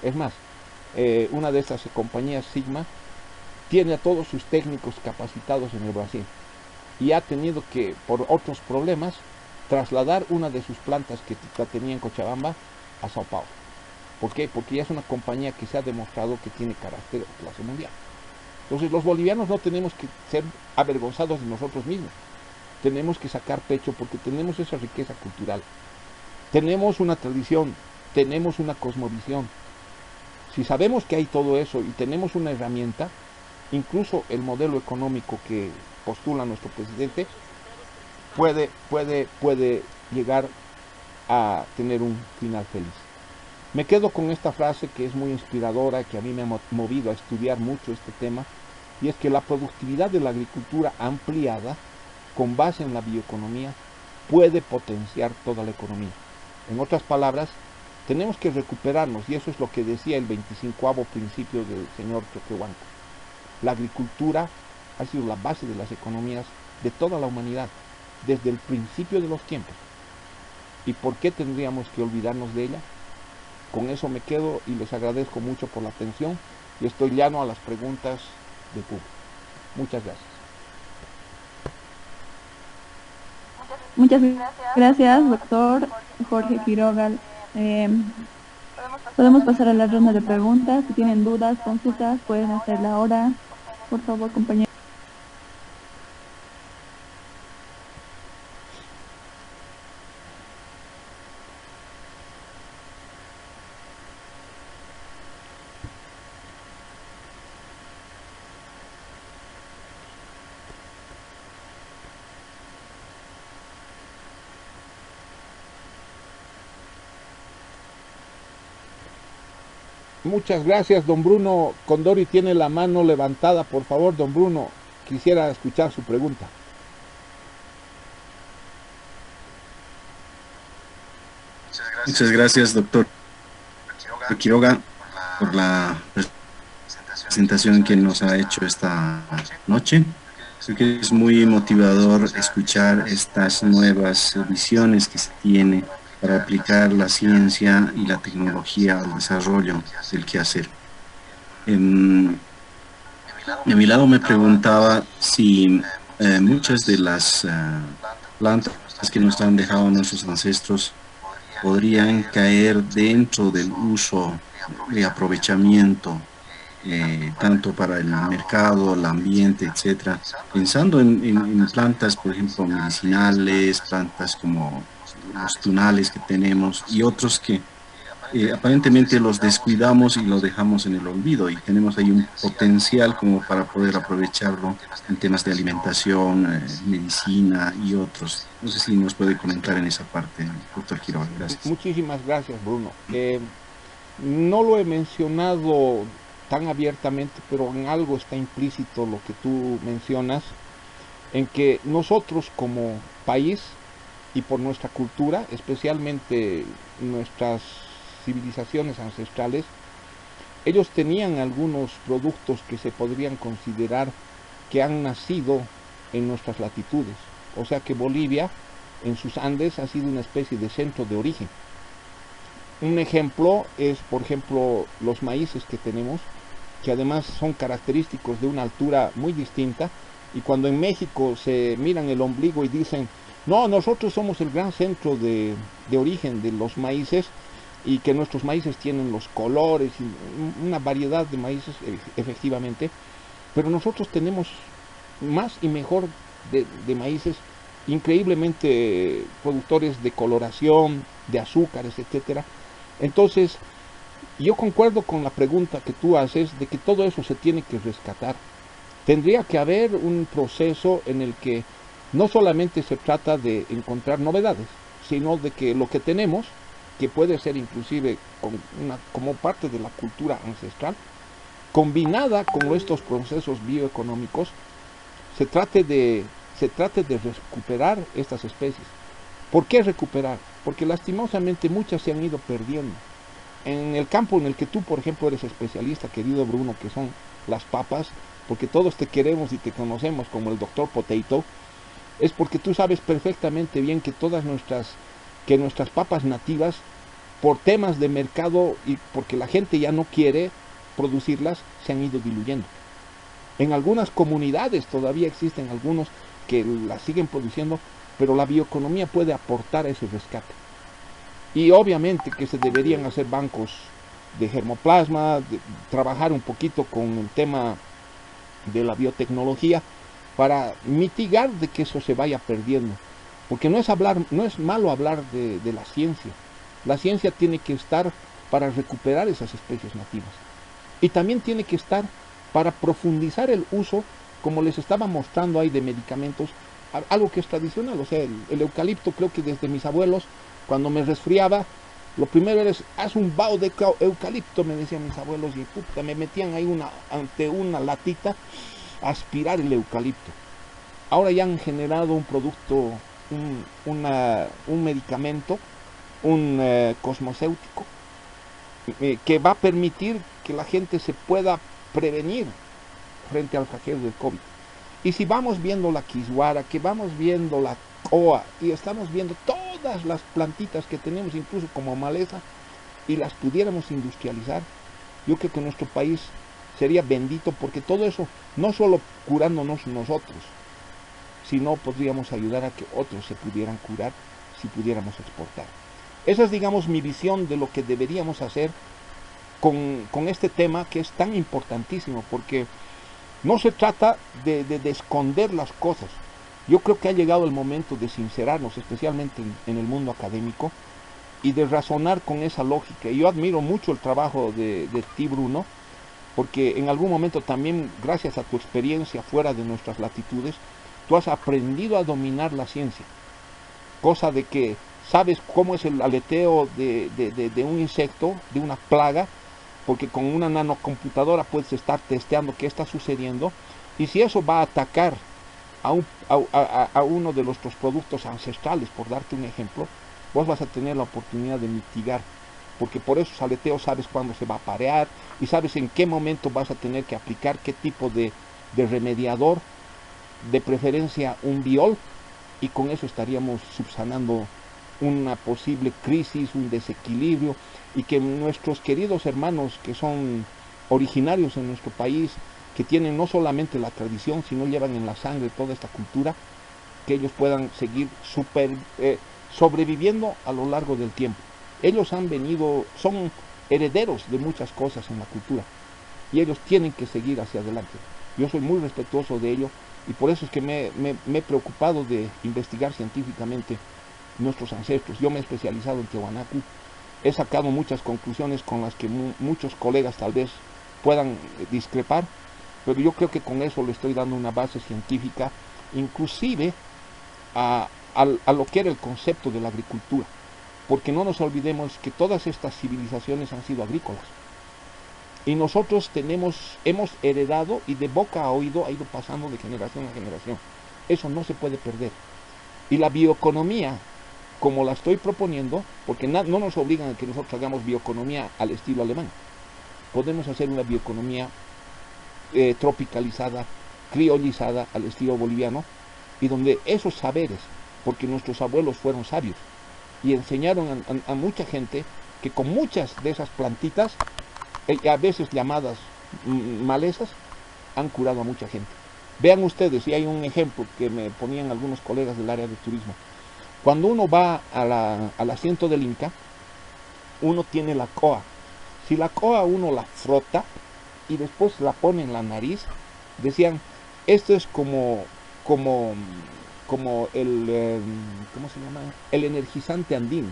Es más, una de estas compañías, Sigma, tiene a todos sus técnicos capacitados en el Brasil y ha tenido que, por otros problemas, trasladar una de sus plantas que la tenía en Cochabamba a Sao Paulo. ¿Por qué? Porque ya es una compañía que se ha demostrado que tiene carácter de clase mundial. Entonces los bolivianos no tenemos que ser avergonzados de nosotros mismos. Tenemos que sacar pecho porque tenemos esa riqueza cultural. Tenemos una tradición, tenemos una cosmovisión. Si sabemos que hay todo eso y tenemos una herramienta, incluso el modelo económico que postula nuestro presidente puede llegar a tener un final feliz. Me quedo con esta frase que es muy inspiradora, que a mí me ha movido a estudiar mucho este tema, y es que la productividad de la agricultura ampliada, con base en la bioeconomía, puede potenciar toda la economía. En otras palabras, tenemos que recuperarnos, y eso es lo que decía el 25º principio del señor Choquehuanco. La agricultura ha sido la base de las economías de toda la humanidad, desde el principio de los tiempos. ¿Y por qué tendríamos que olvidarnos de ella? Con eso me quedo y les agradezco mucho por la atención y estoy llano a las preguntas del público. Muchas gracias. Muchas gracias, doctor Jorge Quiroga. Podemos pasar a la ronda de preguntas. Si tienen dudas, consultas, pueden hacerla ahora. Por favor, compañeros. Muchas gracias, don Bruno Condori tiene la mano levantada. Por favor, don Bruno, quisiera escuchar su pregunta. Muchas gracias, doctor Quiroga, por la presentación que nos ha hecho esta noche. Creo que es muy motivador escuchar estas nuevas visiones que se tiene para aplicar la ciencia y la tecnología al desarrollo del quehacer. Em, de mi lado me preguntaba si muchas de las plantas que nos han dejado nuestros ancestros podrían caer dentro del uso y aprovechamiento, tanto para el mercado, el ambiente, etcétera. Pensando en plantas, por ejemplo, medicinales, plantas como los tunales que tenemos y otros que aparentemente los descuidamos y lo dejamos en el olvido, y tenemos ahí un potencial como para poder aprovecharlo en temas de alimentación, medicina y otros. No sé si nos puede comentar en esa parte, doctor Quiroga. Gracias. Muchísimas gracias, Bruno. No lo he mencionado tan abiertamente, pero en algo está implícito lo que tú mencionas, en que nosotros como país y por nuestra cultura, especialmente nuestras civilizaciones ancestrales, ellos tenían algunos productos que se podrían considerar que han nacido en nuestras latitudes. O sea que Bolivia, en sus Andes, ha sido una especie de centro de origen. Un ejemplo es, por ejemplo, los maíces que tenemos, que además son característicos de una altura muy distinta, y cuando en México se miran el ombligo y dicen, no, nosotros somos el gran centro de origen de los maíces, y que nuestros maíces tienen los colores y una variedad de maíces, efectivamente, pero nosotros tenemos más y mejor de maíces, increíblemente productores de coloración, de azúcares, etcétera. Entonces, yo concuerdo con la pregunta que tú haces de que todo eso se tiene que rescatar. Tendría que haber un proceso en el que no solamente se trata de encontrar novedades, sino de que lo que tenemos, que puede ser inclusive como parte de la cultura ancestral, combinada con estos procesos bioeconómicos, se trate de recuperar estas especies. ¿Por qué recuperar? Porque lastimosamente muchas se han ido perdiendo. En el campo en el que tú, por ejemplo, eres especialista, querido Bruno, que son las papas, porque todos te queremos y te conocemos como el doctor Potato, es porque tú sabes perfectamente bien que nuestras papas nativas, por temas de mercado y porque la gente ya no quiere producirlas, se han ido diluyendo. En algunas comunidades todavía existen algunos que las siguen produciendo, pero la bioeconomía puede aportar ese rescate. Y obviamente que se deberían hacer bancos de germoplasma, trabajar un poquito con el tema de la biotecnología para mitigar de que eso se vaya perdiendo. Porque no es malo hablar de la ciencia. La ciencia tiene que estar para recuperar esas especies nativas. Y también tiene que estar para profundizar el uso, como les estaba mostrando ahí, de medicamentos, algo que es tradicional. O sea, el eucalipto, creo que desde mis abuelos, cuando me resfriaba, lo primero era, haz un vaho de eucalipto, me decían mis abuelos, y puta, me metían ahí ante una latita a aspirar el eucalipto. Ahora ya han generado un producto, un medicamento, un cosmocéutico, que va a permitir que la gente se pueda prevenir frente al flagelo del COVID. Y si vamos viendo la quisguara, que vamos viendo la coa, y estamos viendo todas las plantitas que tenemos, incluso como maleza, y las pudiéramos industrializar, yo creo que nuestro país sería bendito, porque todo eso, no solo curándonos nosotros, sino podríamos ayudar a que otros se pudieran curar si pudiéramos exportar. Esa es, digamos, mi visión de lo que deberíamos hacer con este tema, que es tan importantísimo, porque no se trata de esconder las cosas. Yo creo que ha llegado el momento de sincerarnos, especialmente en el mundo académico, y de razonar con esa lógica. Y yo admiro mucho el trabajo de ti, Bruno, porque en algún momento también, gracias a tu experiencia fuera de nuestras latitudes, tú has aprendido a dominar la ciencia, cosa de que sabes cómo es el aleteo de un insecto, de una plaga, porque con una nanocomputadora puedes estar testeando qué está sucediendo, y si eso va a atacar a uno de nuestros productos ancestrales, por darte un ejemplo, vos vas a tener la oportunidad de mitigar, porque por esos aleteos sabes cuándo se va a parear, y sabes en qué momento vas a tener que aplicar qué tipo de remediador, de preferencia un biol, y con eso estaríamos subsanando una posible crisis, un desequilibrio, y que nuestros queridos hermanos que son originarios en nuestro país, que tienen no solamente la tradición, sino llevan en la sangre toda esta cultura, que ellos puedan seguir sobreviviendo a lo largo del tiempo. Ellos han venido, son herederos de muchas cosas en la cultura, y ellos tienen que seguir hacia adelante. Yo soy muy respetuoso de ello, y por eso es que me he preocupado de investigar científicamente nuestros ancestros. Yo me he especializado en Tiahuanacu, he sacado muchas conclusiones con las que muchos colegas tal vez puedan discrepar, pero yo creo que con eso le estoy dando una base científica, inclusive a lo que era el concepto de la agricultura, porque no nos olvidemos que todas estas civilizaciones han sido agrícolas, y nosotros hemos heredado, y de boca a oído ha ido pasando de generación a generación. Eso no se puede perder. Y la bioeconomía, como la estoy proponiendo, porque no nos obligan a que nosotros hagamos bioeconomía al estilo alemán, podemos hacer una bioeconomía tropicalizada, criollizada al estilo boliviano, y donde esos saberes, porque nuestros abuelos fueron sabios y enseñaron a mucha gente que con muchas de esas plantitas, a veces llamadas malezas, han curado a mucha gente. Vean ustedes, y hay un ejemplo que me ponían algunos colegas del área de turismo. Cuando uno va al asiento del Inca, uno tiene la coa. Si la coa uno la frota y después la pone en la nariz, decían, esto es como el, ¿cómo se llama? El energizante andino.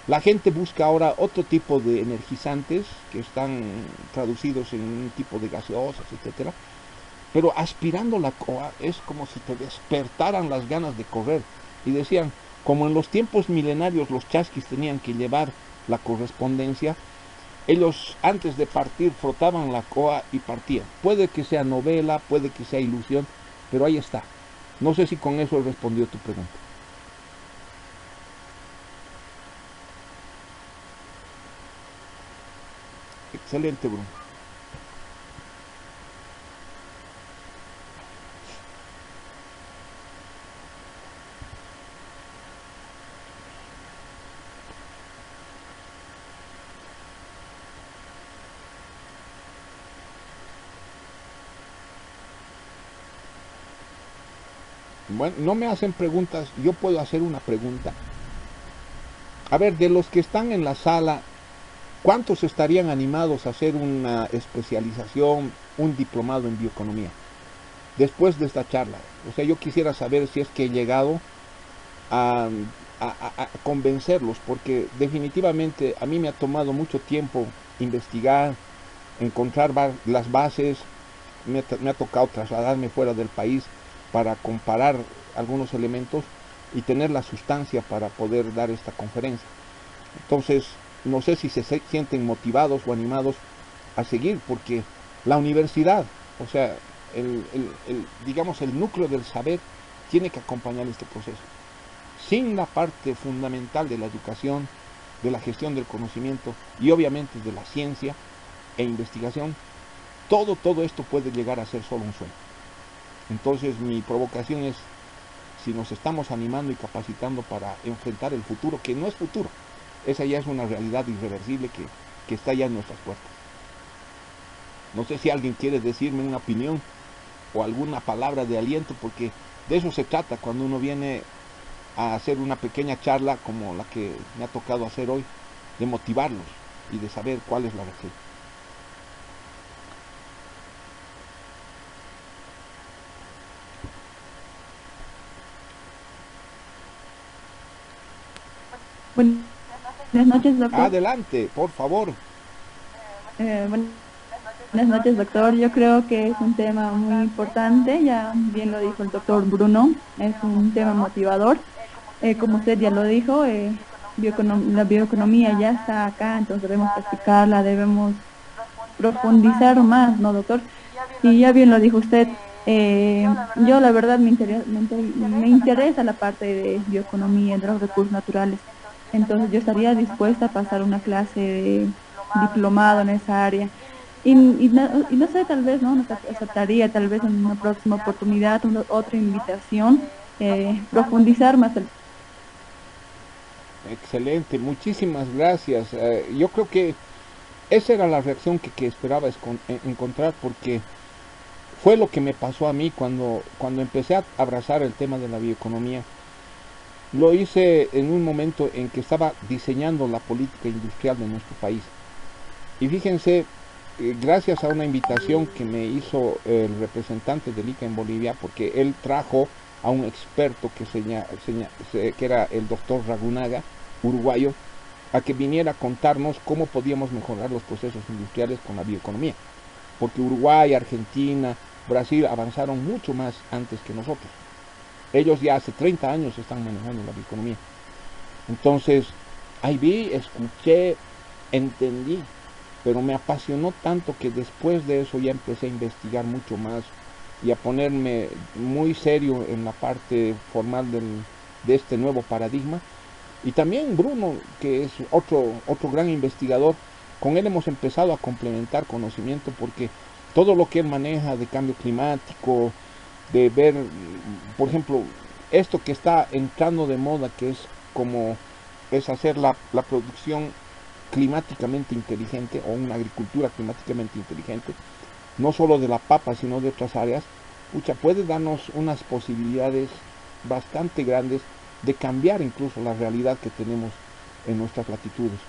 La gente busca ahora otro tipo de energizantes que están traducidos en un tipo de gaseosas, etcétera. Pero aspirando la coa es como si te despertaran las ganas de correr. Y decían, como en los tiempos milenarios los chasquis tenían que llevar la correspondencia, ellos antes de partir frotaban la coa y partían. Puede que sea novela, puede que sea ilusión, pero ahí está. No sé si con eso he respondido tu pregunta. Excelente, Bruno. Bueno, no me hacen preguntas, yo puedo hacer una pregunta. A ver, de los que están en la sala, ¿cuántos estarían animados a hacer una especialización, un diplomado en bioeconomía? Después de esta charla. O sea, yo quisiera saber si es que he llegado a, convencerlos, porque definitivamente a mí me ha tomado mucho tiempo investigar, encontrar las bases, me ha tocado trasladarme fuera del país para comparar algunos elementos y tener la sustancia para poder dar esta conferencia. Entonces, no sé si se sienten motivados o animados a seguir, porque la universidad, o sea, digamos, el núcleo del saber tiene que acompañar este proceso. Sin la parte fundamental de la educación, de la gestión del conocimiento y obviamente de la ciencia e investigación, todo esto puede llegar a ser solo un sueño. Entonces mi provocación es, si nos estamos animando y capacitando para enfrentar el futuro, que no es futuro, esa ya es una realidad irreversible que está ya en nuestras puertas. No sé si alguien quiere decirme una opinión o alguna palabra de aliento, porque de eso se trata cuando uno viene a hacer una pequeña charla como la que me ha tocado hacer hoy, de motivarlos y de saber cuál es la receta. Buenas noches, doctor. Adelante, por favor. Buenas noches, doctor. Yo creo que es un tema muy importante, ya bien lo dijo el doctor Bruno, es un tema motivador. Como usted ya lo dijo, la bioeconomía ya está acá, entonces debemos practicarla, debemos profundizar más, ¿no, doctor? Y ya bien lo dijo usted, yo la verdad me interesa la parte de bioeconomía, de los recursos naturales, entonces yo estaría dispuesta a pasar una clase de diplomado en esa área. No sé, tal vez, ¿no? Nos aceptaría tal vez en una próxima oportunidad, otra invitación, profundizar más el... Excelente, muchísimas gracias. Yo creo que esa era la reacción que esperaba encontrar, porque fue lo que me pasó a mí cuando empecé a abrazar el tema de la bioeconomía. Lo hice en un momento en que estaba diseñando la política industrial de nuestro país. Y fíjense, gracias a una invitación que me hizo el representante del ICA en Bolivia, porque él trajo a un experto que era el doctor Ragunaga, uruguayo, a que viniera a contarnos cómo podíamos mejorar los procesos industriales con la bioeconomía. Porque Uruguay, Argentina, Brasil avanzaron mucho más antes que nosotros. Ellos ya hace 30 años están manejando la bioeconomía. Entonces, ahí vi, escuché, entendí, pero me apasionó tanto que después de eso ya empecé a investigar mucho más y a ponerme muy serio en la parte formal de este nuevo paradigma. Y también Bruno, que es otro gran investigador, con él hemos empezado a complementar conocimiento, porque todo lo que él maneja de cambio climático, de ver, por ejemplo, esto que está entrando de moda, que es hacer la producción climáticamente inteligente, o una agricultura climáticamente inteligente, no solo de la papa, sino de otras áreas, puede darnos unas posibilidades bastante grandes de cambiar incluso la realidad que tenemos en nuestras latitudes.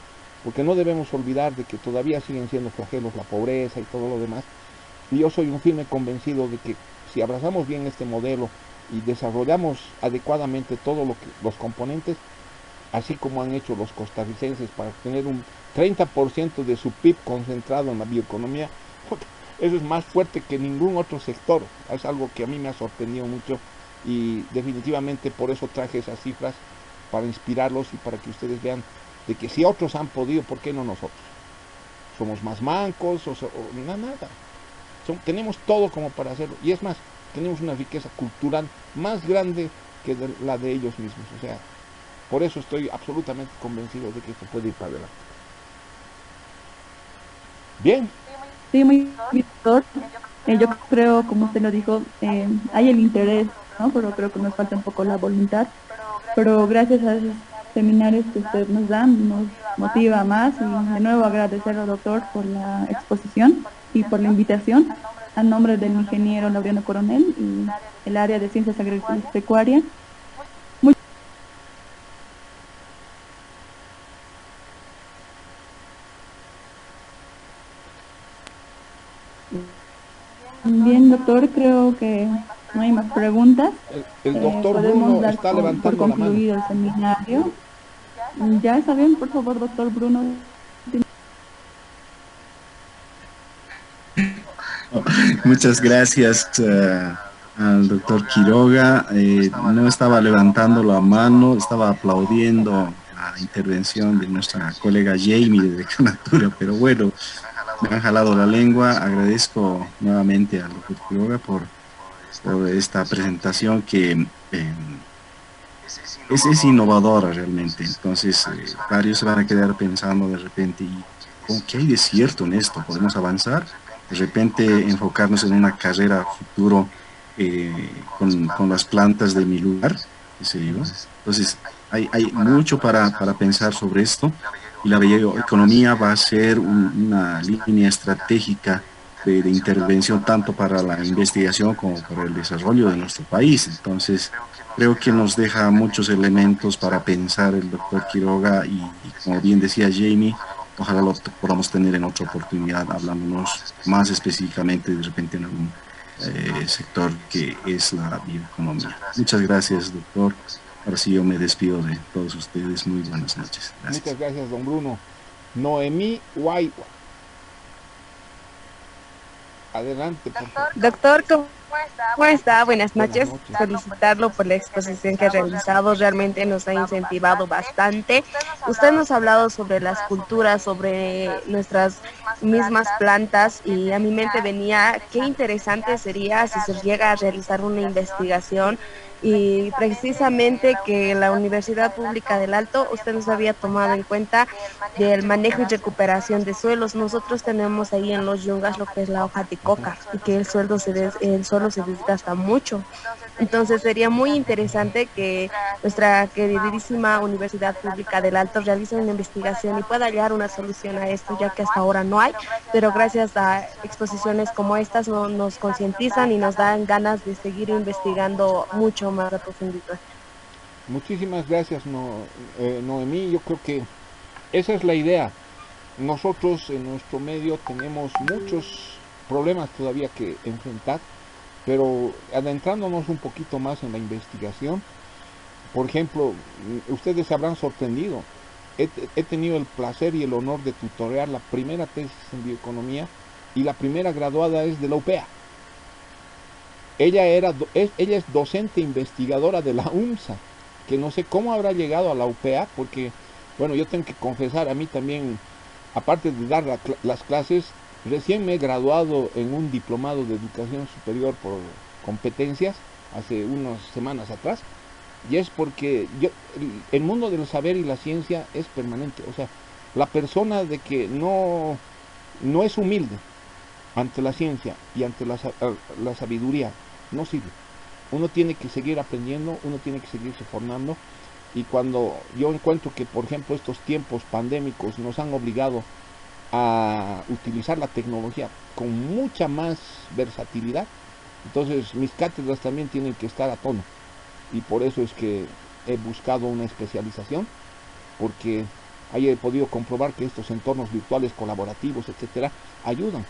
Porque no debemos olvidar de que todavía siguen siendo flagelos la pobreza y todo lo demás. Y yo soy un firme convencido de que si abrazamos bien este modelo y desarrollamos adecuadamente todos los componentes, así como han hecho los costarricenses para tener un 30% de su PIB concentrado en la bioeconomía, eso es más fuerte que ningún otro sector. Es algo que a mí me ha sorprendido mucho, y definitivamente por eso traje esas cifras, para inspirarlos y para que ustedes vean de que si otros han podido, ¿por qué no nosotros? ¿Somos más mancos o nada? Tenemos todo como para hacerlo, y es más, tenemos una riqueza cultural más grande que la de ellos mismos. O sea, por eso estoy absolutamente convencido de que esto puede ir para adelante. Bien. Sí, muy bien, doctor. Yo creo, como usted lo dijo, hay el interés, ¿no? Pero creo que nos falta un poco la voluntad. Pero gracias a esos seminarios que usted nos da, nos motiva más. Y de nuevo agradecerle, doctor, por la exposición y por la invitación. A nombre del ingeniero Laureano Coronel y el área de Ciencias Agrícolas y Pecuarias. Bien, doctor, creo que no hay más preguntas. El doctor Podemos Bruno dar está por levantando la mano. concluido el seminario. Ya está bien, por favor, doctor Bruno. Muchas gracias al doctor Quiroga. No estaba levantando la mano, estaba aplaudiendo la intervención de nuestra colega Jamie de Decanatura, pero bueno, me han jalado la lengua. Agradezco nuevamente al doctor Quiroga por esta presentación que es innovadora realmente. Entonces, varios se van a quedar pensando de repente, ¿y qué hay de cierto en esto? ¿Podemos avanzar? De repente enfocarnos en una carrera futuro con las plantas de mi lugar, qué sé yo. Entonces, hay mucho para pensar sobre esto, y la bioeconomía va a ser una línea estratégica de intervención tanto para la investigación como para el desarrollo de nuestro país. Entonces, creo que nos deja muchos elementos para pensar el doctor Quiroga, y como bien decía Jamie, ojalá lo podamos tener en otra oportunidad, hablándonos más específicamente de repente en algún sector que es la bioeconomía. Muchas gracias, doctor. Ahora sí yo me despido de todos ustedes. Muy buenas noches. Gracias. Muchas gracias, don Bruno. Noemí Guay. Adelante, por favor. Doctor, ¿cómo está? Buenas noches. Felicitarlo por la exposición que ha realizado. Realmente nos ha incentivado bastante. Usted nos ha hablado sobre las culturas, sobre nuestras mismas plantas, y a mi mente venía qué interesante sería si se llega a realizar una investigación, y precisamente que la Universidad Pública del Alto usted nos había tomado en cuenta del manejo y recuperación de suelos. Nosotros tenemos ahí en los yungas lo que es la hoja de coca, y que el suelo solo se desgasta mucho. Entonces sería muy interesante que nuestra queridísima Universidad Pública del Alto realice una investigación y pueda hallar una solución a esto, ya que hasta ahora no hay, pero gracias a exposiciones como estas nos concientizan y nos dan ganas de seguir investigando mucho más a profundidad. Muchísimas gracias, Noemí. Yo creo que esa es la idea. Nosotros en nuestro medio tenemos muchos problemas todavía que enfrentar, pero adentrándonos un poquito más en la investigación, por ejemplo, ustedes se habrán sorprendido. He tenido el placer y el honor de tutorear la primera tesis en bioeconomía y la primera graduada es de la UPEA. Ella es docente investigadora de la UNSA, que no sé cómo habrá llegado a la UPEA, porque, bueno, yo tengo que confesar, a mí también, aparte de dar las clases, recién me he graduado en un diplomado de educación superior por competencias hace unas semanas atrás, y es porque el mundo del saber y la ciencia es permanente. O sea, la persona de que no es humilde ante la ciencia y ante la sabiduría, no sirve. Uno tiene que seguir aprendiendo, uno tiene que seguirse formando, y cuando yo encuentro que, por ejemplo, estos tiempos pandémicos nos han obligado a utilizar la tecnología con mucha más versatilidad, entonces mis cátedras también tienen que estar a tono, y por eso es que he buscado una especialización, porque ahí he podido comprobar que estos entornos virtuales colaborativos, etcétera, ayudan.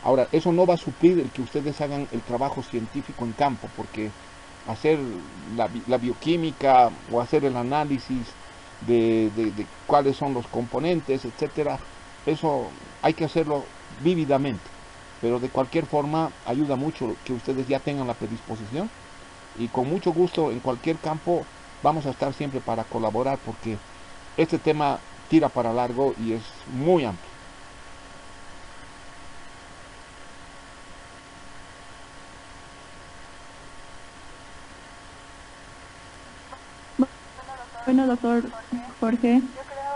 Ahora, eso no va a suplir el que ustedes hagan el trabajo científico en campo, porque hacer la bioquímica o hacer el análisis de cuáles son los componentes, etcétera, eso hay que hacerlo vívidamente, pero de cualquier forma ayuda mucho que ustedes ya tengan la predisposición, y con mucho gusto en cualquier campo vamos a estar siempre para colaborar, porque este tema tira para largo y es muy amplio. Bueno, doctor Jorge,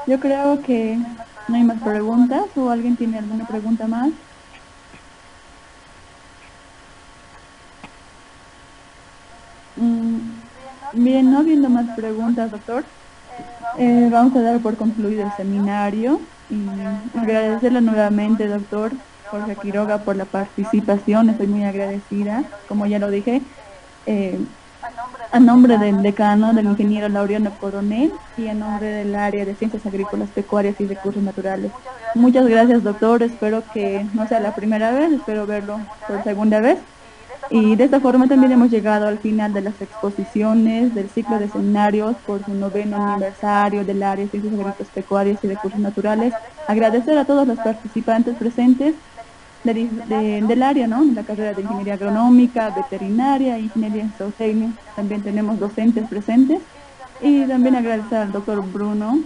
yo creo que no hay más preguntas, o alguien tiene alguna pregunta más. Bien, no habiendo más preguntas, doctor, vamos a dar por concluido el seminario y agradecerle nuevamente, doctor Jorge Quiroga, por la participación. Estoy muy agradecida, como ya lo dije, a nombre del decano, del ingeniero Laureano Coronel, y en nombre del área de Ciencias Agrícolas, Pecuarias y Recursos Naturales. Muchas gracias, doctor. Espero que no sea la primera vez, espero verlo por segunda vez. Y de esta forma también hemos llegado al final de las exposiciones del ciclo de seminarios por su 9º aniversario del área de Ciencias Agrícolas, Pecuarias y Recursos Naturales. Agradecer a todos los participantes presentes del área, ¿no? La carrera de Ingeniería Agronómica, Veterinaria, Ingeniería en Zootecnia. También tenemos docentes presentes. Y también agradecer al doctor Bruno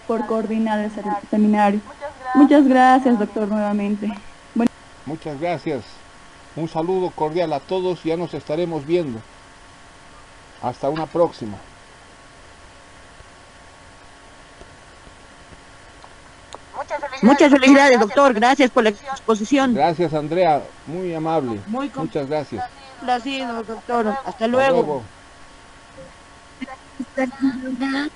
por coordinar el seminario. Muchas gracias, doctor, nuevamente. Bueno. Muchas gracias. Un saludo cordial a todos y ya nos estaremos viendo. Hasta una próxima. Muchas felicidades, doctor. Gracias por la exposición. Gracias, Andrea. Muy amable. Muchas gracias. Placido, doctor. Hasta luego. Hasta luego.